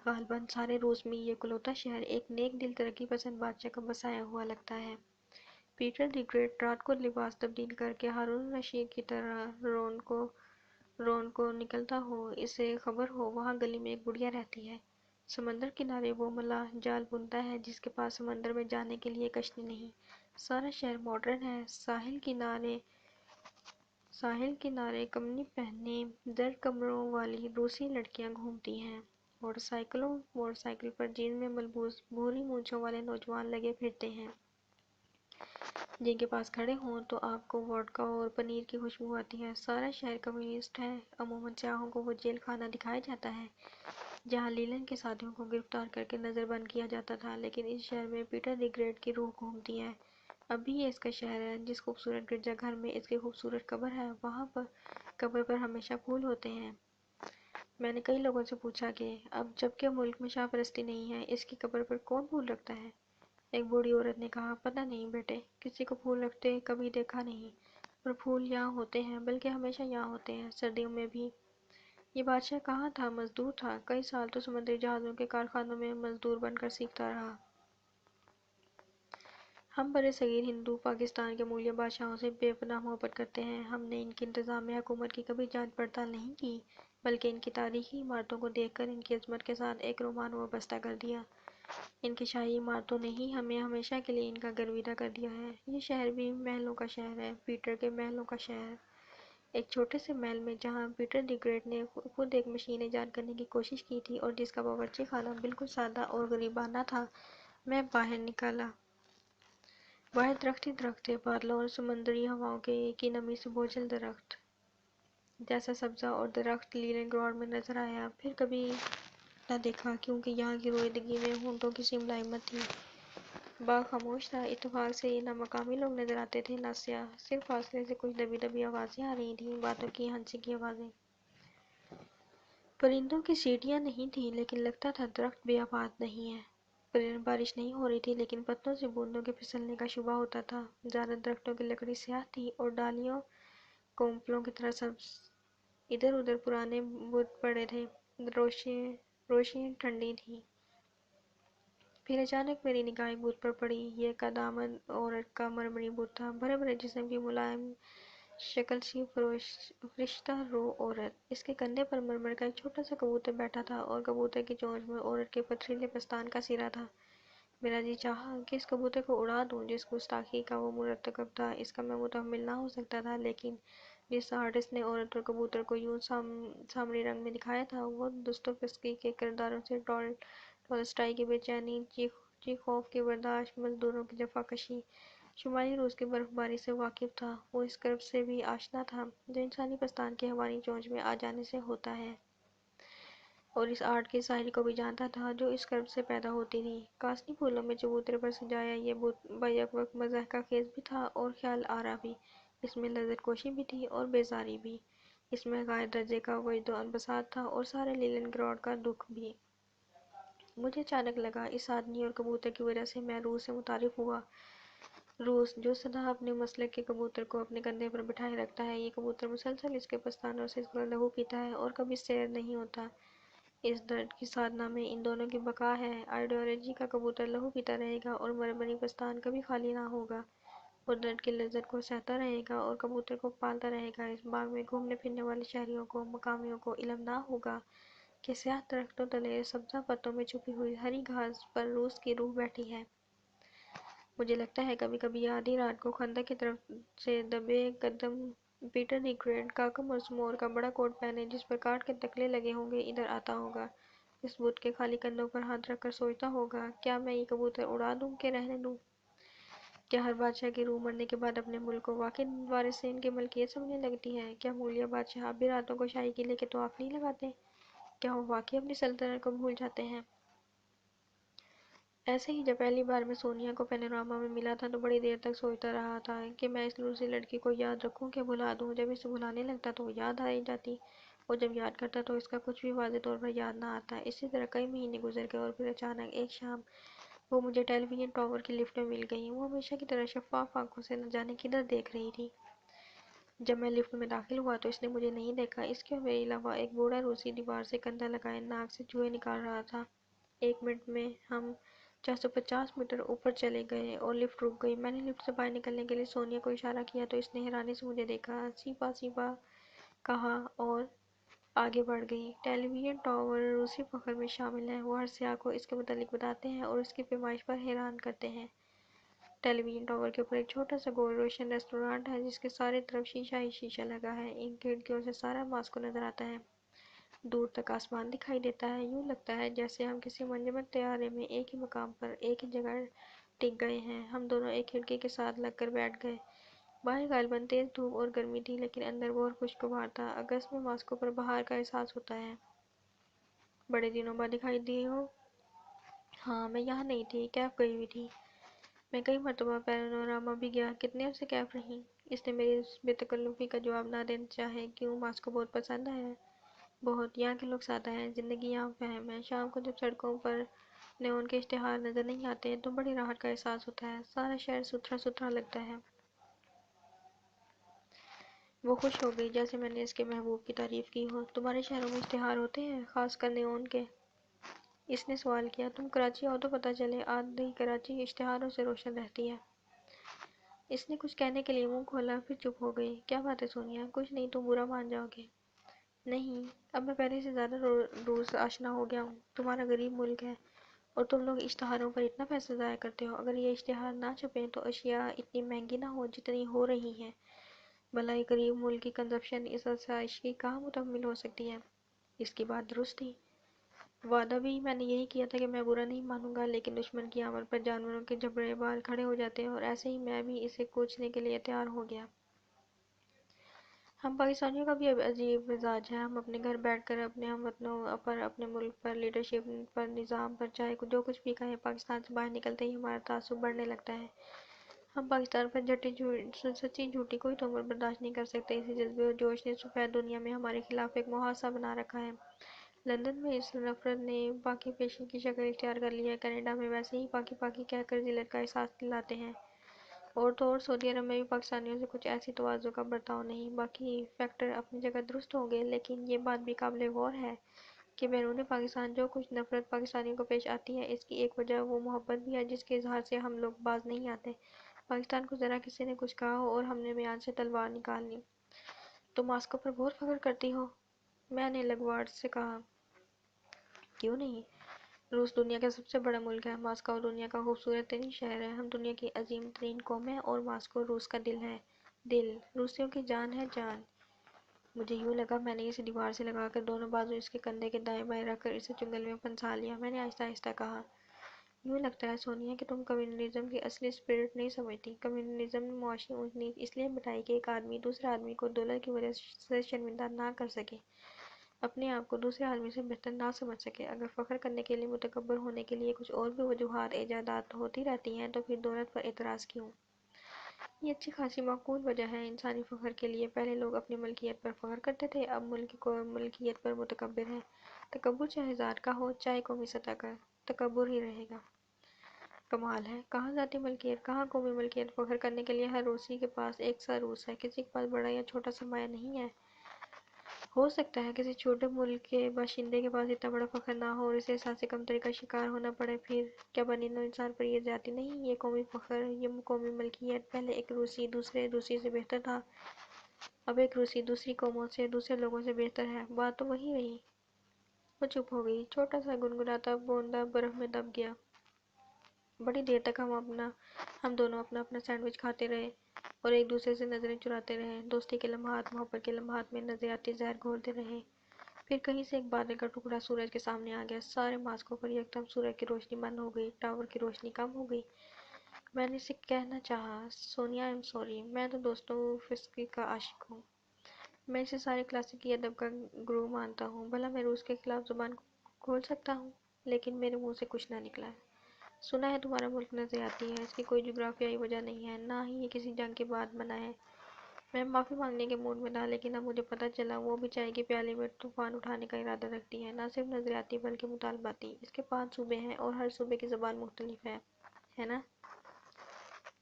غالباً سارے روس میں یہ اکلوتا شہر ایک نیک دل ترقی پسند بادشاہ کا بسایا ہوا لگتا ہے۔ پیٹر دی گریٹ رات کو لباس تبدیل کر کے ہارون الرشید کی طرح رون کو نکلتا ہو، اسے خبر ہو وہاں گلی میں ایک بڑھیا رہتی ہے۔ سمندر کنارے وہ ملاح جال بنتا ہے جس کے پاس سمندر میں جانے کے لیے کشتی نہیں۔ سارا شہر ماڈرن ہے۔ ساحل کنارے کمنی پہنے زرد کمروں والی روسی لڑکیاں گھومتی ہیں۔ موٹر سائیکل پر جینز میں ملبوس بھوری مونچھوں والے نوجوان لگے پھرتے ہیں۔ جن کے پاس کھڑے ہوں تو آپ کو وڈکا اور پنیر کی خوشبو آتی ہے۔ سارا شہر کمیونسٹ ہے۔ عموماً سیاحوں کو وہ جیل خانہ دکھایا جاتا ہے جہاں لینن کے ساتھیوں کو گرفتار کر کے نظر بند کیا جاتا تھا، لیکن اس شہر میں پیٹر دی گریٹ کی روح گھومتی ہے۔ اب بھی یہ اس کا شہر ہے۔ جس خوبصورت گرجا گھر میں اس کی خوبصورت قبر ہے، وہاں پر قبر پر ہمیشہ پھول ہوتے ہیں۔ میں نے کئی لوگوں سے پوچھا کہ اب جب کہ ملک میں شاہ پرستی نہیں ہے، اس کی قبر پر کون پھول رکھتا ہے؟ ایک بوڑھی عورت نے کہا، پتہ نہیں بیٹے، کسی کو پھول رکھتے کبھی دیکھا نہیں، پر پھول یہاں ہوتے ہیں، بلکہ ہمیشہ یہاں ہوتے ہیں، سردیوں میں بھی۔ یہ بادشاہ کہاں تھا؟ مزدور تھا۔ کئی سال تو سمندری جہازوں کے کارخانوں میں مزدور بن کر سیکھتا رہا۔ ہم برصغیر ہندو پاکستان کے مغلیہ بادشاہوں سے بے پناہ محبت کرتے ہیں۔ ہم نے ان کی انتظامیہ حکومت کی کبھی جانچ پڑتال نہیں کی، بلکہ ان کی تاریخی عمارتوں کو دیکھ کر ان کی عظمت کے ساتھ ایک رومان وابستہ کر دیا۔ ان کی شاہی عمارتوں نے ہی ہمیں ہمیشہ کے لیے ان کا گرویدہ کر دیا ہے۔ یہ شہر بھی محلوں کا شہر ہے، پیٹر کے محلوں کا شہر۔ ایک چھوٹے سے محل میں جہاں پیٹر دی گریٹ نے خود ایک مشین ایجاد کرنے کی کوشش کی تھی اور جس کا باورچی خانہ بالکل سادہ اور غریبانہ تھا، میں باہر نکلا۔ باہر درخت ہی درخت تھے، بادلوں اور سمندری ہواؤں کی نمی سے بوجھل درخت جیسا سبزہ اور درخت لینن گراڈ میں نظر آیا پھر کبھی نہ دیکھا، کیونکہ یہاں کی رویدگی میں ہونٹوں کی سی ملائمت تھی۔ باغ خاموش تھا۔ اتفاق سے نہ مقامی لوگ نظر آتے تھے نہ سیاح، صرف فاصلے سے کچھ دبی دبی آوازیں آ رہی تھیں، باتوں کی، ہنسی کی آوازیں۔ پرندوں کی سیٹیاں نہیں تھیں، لیکن لگتا تھا درخت بے آباد نہیں ہے۔ بارش نہیں ہو رہی تھی، لیکن پتوں سے بوندوں کے پھسلنے کا شبہ ہوتا تھا۔ زیادہ درختوں کی لکڑی سیاہ تھی اور ڈالیاں کومپلوں کی طرح سبز۔ ادھر ادھر پرانے بت پڑے تھے، روشنی ٹھنڈی تھی۔ پھر اچانک میری نگاہ ایک بت پر پڑی۔ یہ قدامت عورت کا مرمری بت تھا، بھرے بھرے جسم کی ملائم شکل سی فرشتہ رو عورت۔ اس کے کندھے پر مرمر کا ایک چھوٹا سا کبوتر بیٹھا تھا اور کبوتر کی چونچ میں عورت کے پتھریلے پستان کا سرا تھا۔ میرا جی چاہا کہ اس کبوتر کو اڑا دوں جس گستاخی کا وہ مرتکب تھا، اس کا میں متحمل نہ ہو سکتا تھا، لیکن جس آرٹسٹ نے عورت اور کبوتر کو یوں سامری رنگ میں دکھایا تھا، وہ دستویفسکی کے کرداروں سے ٹولسٹائی کی بے چینی، چیخوف کی برداشت، مزدوروں کی جفاکشی، شمالی روس کی برف باری سے واقف تھا۔ وہ اس کرب سے بھی آشنا تھا جو انسانی پستان کی حیوانی چونچ میں آ جانے سے ہوتا ہے، اور اس آرٹ کی ظاہری کو بھی جانتا تھا جو اس کرب سے پیدا ہوتی تھی۔ کاسنی پھولوں میں چبوترے پر سجایا یہ بت بیک وقت مضحکہ خیز بھی تھا اور خیال آرا بھی، اس میں لذت کوشی بھی تھی اور بیزاری بھی، اس میں غائب درجے کا وجد و انبساط تھا اور سارے لینن گراڈ کا دکھ بھی۔ مجھے اچانک لگا اس آدمی اور کبوتر کی وجہ سے میں روس سے متعارف ہوا۔ روس جو سدا اپنے مسلک کے کبوتر کو اپنے کندھے پر بٹھائے رکھتا ہے، یہ کبوتر مسلسل اس کے پستانوں سے اس کا لہو پیتا ہے اور کبھی سیر نہیں ہوتا۔ اس درد کی سادھنا میں ان دونوں کی بقا ہے۔ آئیڈیالوجی کا کبوتر لہو پیتا رہے گا اور مرمری پستان کبھی خالی نہ ہوگا، وہ درد کی لذت کو سہتا رہے گا اور کبوتر کو پالتا رہے گا۔ اس باغ میں گھومنے پھرنے والے شہریوں کو، مقامیوں کو علم نہ ہوگا کہ سیاہ درختوں تلے سبزہ پتوں میں چھپی ہوئی ہری گھاس پر روس کی روح بیٹھی ہے۔ مجھے لگتا ہے کبھی کبھی آدھی رات کو خندق کی طرف سے دبے قدم پیٹر دی گریٹ، کاکم اور سمور کا بڑا کوٹ پہنے جس پر کاٹ کے تکلے لگے ہوں گے، ادھر آتا ہوگا، اس بت کے خالی کندھوں پر ہاتھ رکھ کر سوچتا ہوگا، کیا میں یہ کبوتر اڑا دوں کہ رہنے دوں؟ کیا ہر بادشاہ کی روح مرنے کے بعد اپنے ملک کو واقعی وارثین کی ملکیت سمجھنے لگتی ہے؟ کیا مغلیہ بادشاہ اب بھی راتوں کو شاہی قلعے کے طواف نہیں لگاتے؟ کیا وہ واقعی اپنی سلطنت کو بھول جاتے ہیں؟ ایسے ہی جب پہلی بار میں سونیا کو پینوراما میں ملا تھا تو بڑی دیر تک سوچتا رہا تھا کہ میں اس روسی لڑکی کو یاد رکھوں کہ بھلا دوں۔ جب اسے بھلانے لگتا تو وہ یاد آ جاتی، اور جب یاد کرتا تو اس کا کچھ بھی واضح طور پر یاد نہ آتا۔ اسی طرح کئی مہینے گزر گئے اور پھر اچانک ایک شام وہ مجھے ٹیلی ویژن ٹاور کی لفٹ میں مل گئی۔ وہ ہمیشہ کی طرح شفاف آنکھوں سے نہ جانے کدھر دیکھ رہی تھی۔ جب میں لفٹ میں داخل ہوا تو اس نے مجھے نہیں دیکھا، اس کے میرے علاوہ ایک بوڑھا روسی دیوار سے کندھا لگائے ناک سے چوہے نکال رہا تھا۔ 1 منٹ میں ہم 450 میٹر اوپر چلے گئے اور لفٹ رک گئی۔ میں نے لفٹ سے باہر نکلنے کے لیے سونیا کو اشارہ کیا تو اس نے حیرانی سے مجھے دیکھا، سیپا سیپا کہا اور آگے بڑھ گئی۔ ٹیلی ویژن ٹاور روسی فخر میں شامل ہے، وہ ہر سیاح کو اس کے متعلق بتاتے ہیں اور اس کی پیمائش پر حیران کرتے ہیں۔ ٹیلی ویژن ٹاور کے اوپر ایک چھوٹا سا گول روشن ریسٹورانٹ ہے جس کے سارے طرف شیشہ ہی شیشہ لگا ہے، ان کھڑکیوں سے سارا ماسکو نظر آتا ہے، دور تک آسمان دکھائی دیتا ہے، یوں لگتا ہے جیسے ہم کسی منجمد طیارے میں ایک ہی مقام پر ایک ہی جگہ ٹک گئے ہیں۔ ہم دونوں ایک کھڑکی کے ساتھ لگ کر بیٹھ گئے۔ باہر غالباً تیز دھوپ اور گرمی تھی لیکن اندر بہت خوشگوار تھا۔ اگست میں ماسکو پر بہار کا احساس ہوتا ہے۔ بڑے دنوں بعد دکھائی دی ہو؟ ہاں، میں یہاں نہیں تھی، کیف گئی ہوئی تھی۔ میں کئی مرتبہ پینوراما بھی گیا۔ کتنے عرصے کیف رہی؟ اس نے میری اس بے تکلفی کا جواب نہ دینا چاہے۔ کیوں؟ ماسکو بہت پسند ہے؟ بہت۔ یہاں کے لوگ سادہ ہیں، زندگی یہاں فہم ہے۔ شام کو جب سڑکوں پر نیون کے اشتہار نظر نہیں آتے تو بڑی راحت کا احساس ہوتا ہے، سارا شہر ستھرا ستھرا لگتا ہے۔ وہ خوش ہو گئی جیسے میں نے اس کے محبوب کی تعریف کی ہو۔ تمہارے شہروں میں اشتہار ہوتے ہیں، خاص کر نیون کے؟ اس نے سوال کیا۔ تم کراچی آؤ تو پتہ چلے، آدھی کراچی اشتہاروں سے روشن رہتی ہے۔ اس نے کچھ کہنے کے لیے منہ کھولا پھر چپ ہو گئی۔ کیا بات ہے سونیا؟ کچھ نہیں، تم برا مان جاؤ گے۔ نہیں، اب میں پہلے سے زیادہ روز آشنا ہو گیا ہوں۔ تمہارا غریب ملک ہے اور تم لوگ اشتہاروں پر اتنا پیسہ ضائع کرتے ہو۔ اگر یہ اشتہار نہ چھپیں تو اشیاء اتنی مہنگی نہ ہو جتنی ہو رہی ہیں۔ بھلا ایک غریب ملک کی کنزپشن اس آسائش کی کہاں مکمل ہو سکتی ہے؟ اس کی بات درست تھی۔ وعدہ بھی میں نے یہی کیا تھا کہ میں برا نہیں مانوں گا، لیکن دشمن کی آمد پر جانوروں کے جبڑے بال کھڑے ہو جاتے ہیں اور ایسے ہی میں بھی اسے کوچنے کے لیے تیار ہو گیا۔ ہم پاکستانیوں کا بھی عجیب مزاج ہے، ہم اپنے گھر بیٹھ کر اپنے ہم وطنوں پر، اپنے ملک پر، لیڈرشپ پر، نظام پر چاہے جو کچھ بھی کہیں، پاکستان سے باہر نکلتے ہی ہمارا تعصب بڑھنے لگتا ہے۔ ہم پاکستان پر سچی جھوٹی کوئی تہمت برداشت نہیں کر سکتے۔ اسی جذبے اور جوش نے سفید دنیا میں ہمارے خلاف ایک محاصرہ بنا رکھا ہے۔ لندن میں اس نفرت نے پاکی پیشی کی شکل اختیار کر لی ہے، کینیڈا میں ویسے ہی پاکی پاکی کہہ کر ذلت کا احساس دلاتے ہیں، اور تو اور سعودی عرب میں بھی پاکستانیوں سے کچھ ایسی تواضع کا برتاؤ نہیں۔ باقی فیکٹر اپنی جگہ درست ہوں گے، لیکن یہ بات بھی قابل غور ہے کہ بیرون پاکستان جو کچھ نفرت پاکستانیوں کو پیش آتی ہے، اس کی ایک وجہ وہ محبت بھی ہے جس کے اظہار سے ہم لوگ باز نہیں آتے۔ پاکستان کو ذرا کسی نے کچھ کہا ہو اور ہم نے میان سے تلوار نکال لی۔ تم ماسکو پر بہت فخر کرتی ہو؟ میں نے لگوارڈ سے کہا۔ کیوں نہیں؟ روس دنیا کا سب سے بڑا ملک ہے۔ ماسکو دنیا کا خوبصورت ترین شہر ہے۔ ہم دنیا کی عظیم ترین قوم ہیں اور ماسکو روس کا دل ہے۔ دل روسیوں کی جان ہے، جان۔ مجھے یوں لگا میں نے اسے دیوار سے لگا کر دونوں بازو اس کے کندھے کے دائیں بائیں رکھ کر اسے چنگل میں پھنسا لیا۔ میں نے آہستہ آہستہ کہا، یوں لگتا ہے سونیا کہ تم کمیونزم کی اصلی اسپرٹ نہیں سمجھتی۔ کمیونزم نے معاشی اونچ نیچ اس لیے مٹائی کہ ایک آدمی دوسرے آدمی کو ڈالر کی وجہ سے شرمندہ نہ کر سکے، اپنے آپ کو دوسرے آدمی سے بہتر نہ سمجھ سکے۔ اگر فخر کرنے کے لیے، متکبر ہونے کے لیے کچھ اور بھی وجوہات ایجاد ہوتی رہتی ہیں تو پھر دولت پر اعتراض کیوں؟ یہ اچھی خاصی معقول وجہ ہے انسانی فخر کے لیے۔ پہلے لوگ اپنی ملکیت پر فخر کرتے تھے، اب ملک کو ملکیت پر متکبر ہیں۔ تکبر چاہے ذات کا ہو، چاہے قومی سطح کا، تکبر ہی رہے گا۔ کمال ہے، کہاں ذاتی ملکیت، کہاں قومی ملکیت۔ فخر کرنے کے لیے ہر روسی کے پاس ایک سا روس ہے، کسی کے پاس بڑا یا چھوٹا سرمایہ نہیں ہے۔ ہو سکتا ہے کسی چھوٹے ملک کے باشندے کے پاس اتنا بڑا فخر نہ ہو اور اسے احساس کمتری کا شکار ہونا پڑے، پھر کیا بنی نوع انسان پر یہ زیادتی نہیں؟ یہ قومی فخر، یہ قومی ملکیت۔ پہلے ایک روسی دوسرے روسی سے بہتر تھا، اب ایک روسی دوسری قوموں سے، دوسرے لوگوں سے بہتر ہے۔ بات تو وہی رہی۔ وہ چپ ہو گئی۔ چھوٹا سا گنگناتا بوندا برف میں دب گیا۔ بڑی دیر تک ہم دونوں اپنا سینڈوچ کھاتے رہے اور ایک دوسرے سے نظریں چراتے رہے، دوستی کے لمحات، محبت کے لمحات میں نظریاتی زہر گھولتے رہے۔ پھر کہیں سے ایک بادل کا ٹکڑا سورج کے سامنے آ گیا۔ سارے ماسکو پر یکدم سورج کی روشنی بند ہو گئی، ٹاور کی روشنی کم ہو گئی۔ میں نے اسے کہنا چاہا، سونیا آئی ایم سوری، میں تو دوستویفسکی کا عاشق ہوں۔ میں اسے سارے کلاسیکی ادب کا گرو مانتا ہوں۔ بھلا میں روس کے خلاف زبان کھول سکتا ہوں؟ لیکن میرے منہ سے کچھ نہ نکلا۔ سنا ہے تمہارا ملک نظریاتی ہے، اس کی کوئی جغرافیائی وجہ نہیں ہے، نہ ہی یہ کسی جنگ کے بعد بنا ہے۔ میں معافی مانگنے کے موڈ میں تھا، لیکن اب مجھے پتہ چلا وہ بھی چائے کے پیالے میں طوفان اٹھانے کا ارادہ رکھتی ہے، نہ صرف نظریاتی بلکہ مطالباتی۔ اس کے 5 صوبے ہیں اور ہر صوبے کی زبان مختلف ہے نا؟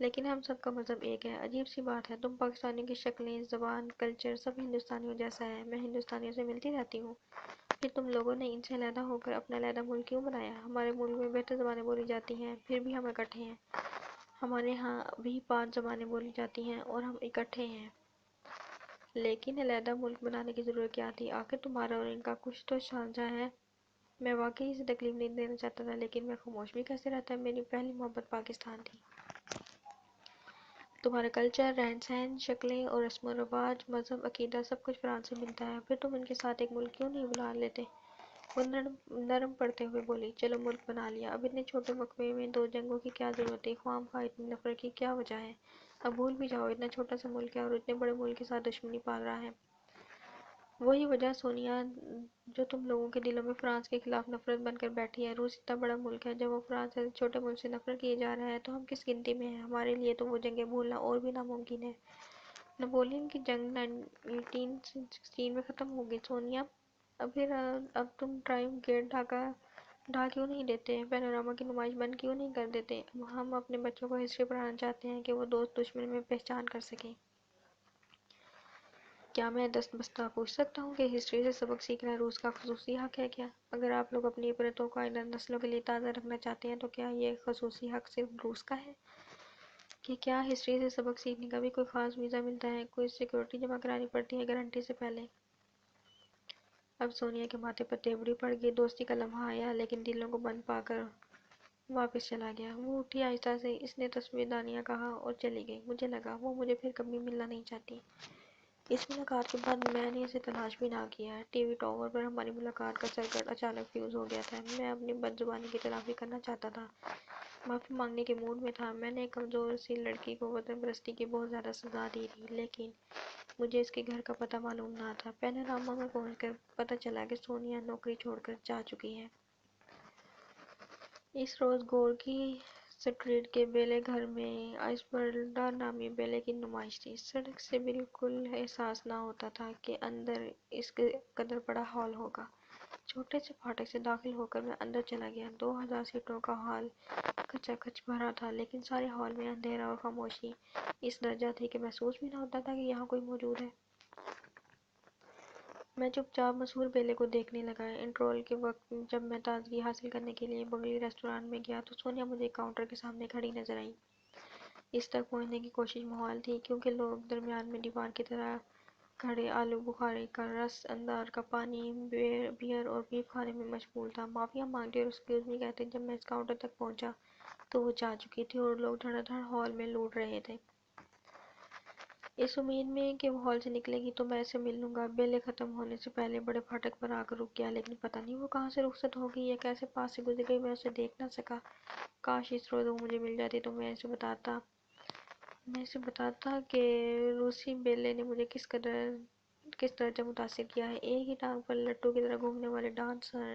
لیکن ہم سب کا مذہب ایک ہے۔ عجیب سی بات ہے، تم پاکستانیوں کی شکلیں، زبان، کلچر سب ہندوستانیوں جیسا ہے۔ میں ہندوستانیوں سے ملتی رہتی ہوں، پھر تم لوگوں نے ان سے علیحدہ ہو کر اپنا علیحدہ ملک کیوں بنایا؟ ہمارے ملک میں بہتر زبانیں بولی جاتی ہیں، پھر بھی ہم اکٹھے ہیں۔ ہمارے ہاں بھی 5 زبانیں بولی جاتی ہیں اور ہم اکٹھے ہیں۔ لیکن علیحدہ ملک بنانے کی ضرورت کیا تھی؟ آخر تمہارا اور ان کا کچھ تو سانجھا ہے۔ میں واقعی اسے تکلیف نہیں دینا چاہتا تھا، لیکن میں خاموش بھی کیسے رہتا؟ میری پہلی محبت پاکستان تھی۔ تمہارا کلچر، رہن سہن، شکلیں اور رسم و رواج، مذہب، عقیدہ سب کچھ فرانس سے ملتا ہے، پھر تم ان کے ساتھ ایک ملک کیوں نہیں بنا لیتے؟ وہ نرم پڑتے ہوئے بولی، چلو ملک بنا لیا۔ اب اتنے چھوٹے وقفے میں 2 جنگوں کی کیا ضرورت تھی؟ خواہ خواہ اتنی نفرت کی کیا وجہ ہے؟ اب بھول بھی جاؤ، اتنا چھوٹا سا ملک ہے اور اتنے بڑے ملک کے ساتھ دشمنی پال رہا ہے۔ وہی وجہ سونیا جو تم لوگوں کے دلوں میں فرانس کے خلاف نفرت بن کر بیٹھی ہے۔ روس اتنا بڑا ملک ہے، جب وہ فرانس جیسے چھوٹے ملک سے نفرت کیے جا رہا ہے تو ہم کس گنتی میں ہیں؟ ہمارے لیے تو وہ جنگیں بھولنا اور بھی ناممکن ہے۔ نپولین کی جنگ 1916 میں ختم ہو گئی سونیا۔ اب تم ٹرائمف گیٹ ڈھا کیوں نہیں دیتے؟ پینوراما کی نمائش بند کیوں نہیں کر دیتے؟ ہم اپنے بچوں کو ہسٹری پڑھانا چاہتے ہیں کہ وہ دوست دشمن میں پہچان کر سکیں۔ کیا میں دست بستہ پوچھ سکتا ہوں کہ ہسٹری سے سبق سیکھنا روس کا خصوصی حق ہے کیا؟ اگر آپ لوگ اپنی عبرتوں کو آئندہ نسلوں کے لیے تازہ رکھنا چاہتے ہیں تو کیا یہ خصوصی حق صرف روس کا ہے؟ کہ کیا ہسٹری سے سبق سیکھنے کا بھی کوئی خاص ویزا ملتا ہے، کوئی سیکورٹی جمع کرانی پڑتی ہے گارنٹی سے پہلے؟ اب سونیا کے ماتھے پر تیوری پڑ گئی۔ دوستی کا لمحہ آیا، لیکن دلوں کو بند پا کر واپس چلا گیا۔ وہ اٹھی آہستہ سے، اس نے تسبیح کہا اور چلی گئی۔ مجھے لگا وہ مجھے پھر کبھی ملنا نہیں چاہتی۔ اس ملاقات کے بعد میں نے اسے تلاش بھی نہ کیا۔ ٹی وی ٹاور پر ہماری ملاقات کا سرکٹ اچانک فیوز ہو گیا تھا۔ میں اپنی بد زبانی کی تلافی کرنا چاہتا تھا، معافی مانگنے کے موڈ میں تھا۔ میں نے ایک کمزور سی لڑکی کو وطن پرستی کی بہت زیادہ سزا دی تھی، لیکن مجھے اس کے گھر کا پتہ معلوم نہ تھا۔ پینوراما میں پہنچ کر پتہ چلا کہ سونیا نوکری چھوڑ کر جا چکی ہے۔ اس روز گورکی سٹریٹ کے بیلے گھر میں آئسبرڈا نامی بیلے کی نمائش تھی۔ سڑک سے بالکل احساس نہ ہوتا تھا کہ اندر اس قدر بڑا ہال ہوگا۔ چھوٹے سے پھاٹک سے داخل ہو کر میں اندر چلا گیا۔ 2000 سیٹوں کا ہال کھچا کھچ بھرا تھا، لیکن سارے ہال میں اندھیرا اور خاموشی اس درجہ تھی کہ محسوس بھی نہ ہوتا تھا کہ یہاں کوئی موجود ہے۔ میں چپ چاپ مشہور بیلے کو دیکھنے لگا۔ انٹرول کے وقت جب میں تازگی حاصل کرنے کے لیے بغلی ریستوران میں گیا تو سونیا مجھے کاؤنٹر کے سامنے کھڑی نظر آئی۔ اس تک پہنچنے کی کوشش محال تھی کیونکہ لوگ درمیان میں دیوار کی طرح کھڑے آلو بخاری کا رس، اندار کا پانی، بیئر اور بیف کھانے میں مشغول تھا۔ معافیا مانگتے اور ایکسکیوز می کہتے جب میں اس کاؤنٹر تک پہنچا تو وہ جا چکی تھی اور لوگ دھڑا دھڑ ہال میں لوٹ رہے تھے، اس امید میں کہ وہ ہال سے نکلے گی تو میں اسے مل لوں گا۔ بیلے ختم ہونے سے پہلے بڑے پھاٹک پر آ کر رک گیا، لیکن پتہ نہیں وہ کہاں سے رخصت ہو گئی یا کیسے پاس سے گزر گئی، میں اسے دیکھ نہ سکا۔ کاش اس روز وہ مجھے مل جاتی تو میں اسے بتاتا کہ روسی بیلے نے مجھے کس درجہ متاثر کیا ہے۔ ایک ہی ٹانگ پر لٹو کی طرح گھومنے والے ڈانسر،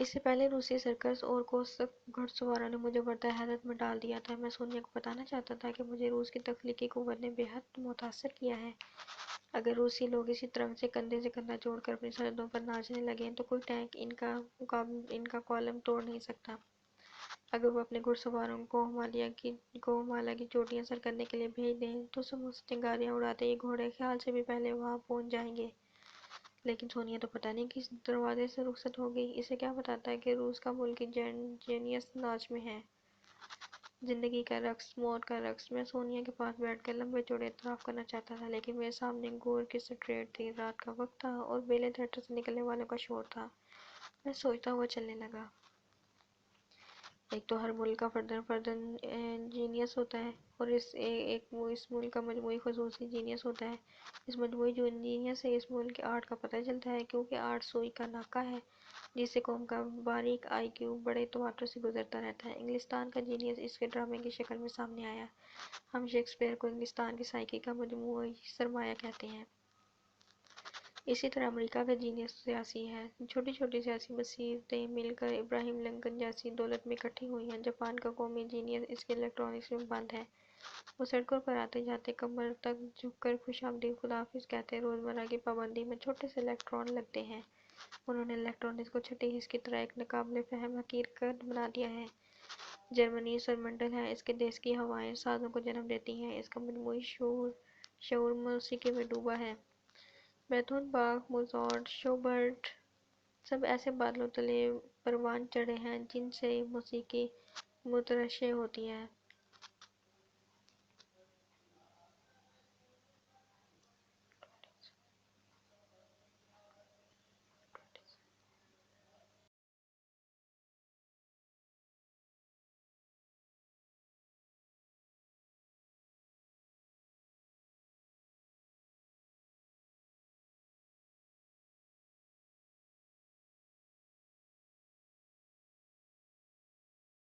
اس سے پہلے روسی سرکس اور کوسک گھڑ سواروں نے مجھے برتہ حیرت میں ڈال دیا تھا۔ میں سونیا کو بتانا چاہتا تھا کہ مجھے روس کی تخلیقی قوت نے بے حد متاثر کیا ہے۔ اگر روسی لوگ اسی ترنگ سے کندھے سے کندھا جوڑ کر اپنی سرحدوں پر ناچنے لگیں تو کوئی ٹینک ان کا کالم توڑ نہیں سکتا۔ اگر وہ اپنے گھڑ سواروں کو ہمالیہ کی چوٹیاں سر کرنے کے لیے بھیج دیں تو سموس چنگاریاں اڑاتے یہ گھوڑے خیال سے بھی پہلے وہاں پہنچ جائیں گے۔ لیکن سونیا تو پتہ نہیں کس دروازے سے رخصت ہو گئی۔ اسے کیا بتاتا ہے کہ روس کا ملکی جینیس ناچ میں ہے، زندگی کا رقص، موت کا رقص۔ میں سونیا کے پاس بیٹھ کر لمبے چوڑے اعتراف کرنا چاہتا تھا، لیکن میرے سامنے گور کی سٹریٹ تھی، رات کا وقت تھا اور بیلے تھیٹر سے نکلنے والوں کا شور تھا۔ میں سوچتا ہوا چلنے لگا۔ ایک تو ہر ملک کا فرداً فرداً جینیس ہوتا ہے اور اس ملک کا مجموعی خصوصی جینیس ہوتا ہے۔ اس مجموعی جینیس سے اس ملک کے آرٹ کا پتہ چلتا ہے، کیونکہ آرٹ سوئی کا ناکہ ہے جس سے قوم کا باریک آئی کیو بڑے تواتر سے گزرتا رہتا ہے۔ انگلستان کا جینیس اس کے ڈرامے کی شکل میں سامنے آیا۔ ہم شیکسپیئر کو انگلستان کی سائیکی کا مجموعی سرمایہ کہتے ہیں۔ اسی طرح امریکہ کا جینیس سیاسی ہے۔ چھوٹی چھوٹی سیاسی بصیرتیں مل کر ابراہیم لنکن جیسی دولت میں اکٹھی ہوئی ہیں۔ جاپان کا قومی جینیس اس کے الیکٹرانکس میں بند ہے۔ وہ سڑکوں پر آتے جاتے کمر تک جھک کر خوش آمدید خدا حافظ کہتے ہیں۔ روزمرہ کی پابندی میں چھوٹے سے الیکٹران لگتے ہیں۔ انہوں نے الیکٹرانکس کو چھٹے حص کی طرح ایک ناقابل فہم حقیقت بنا دیا ہے۔ جرمنی سورمنٹل ہے، اس کے دیس کی ہوائیں سازوں کو جنم دیتی ہیں، اس کا مجموعی شعور موسیقی میں ڈوبا ہے۔ بیتھون، باخ، موزارٹ، شوبرٹ سب ایسے بادلوں تلے پروان چڑھے ہیں جن سے موسیقی مترشح ہوتی ہے۔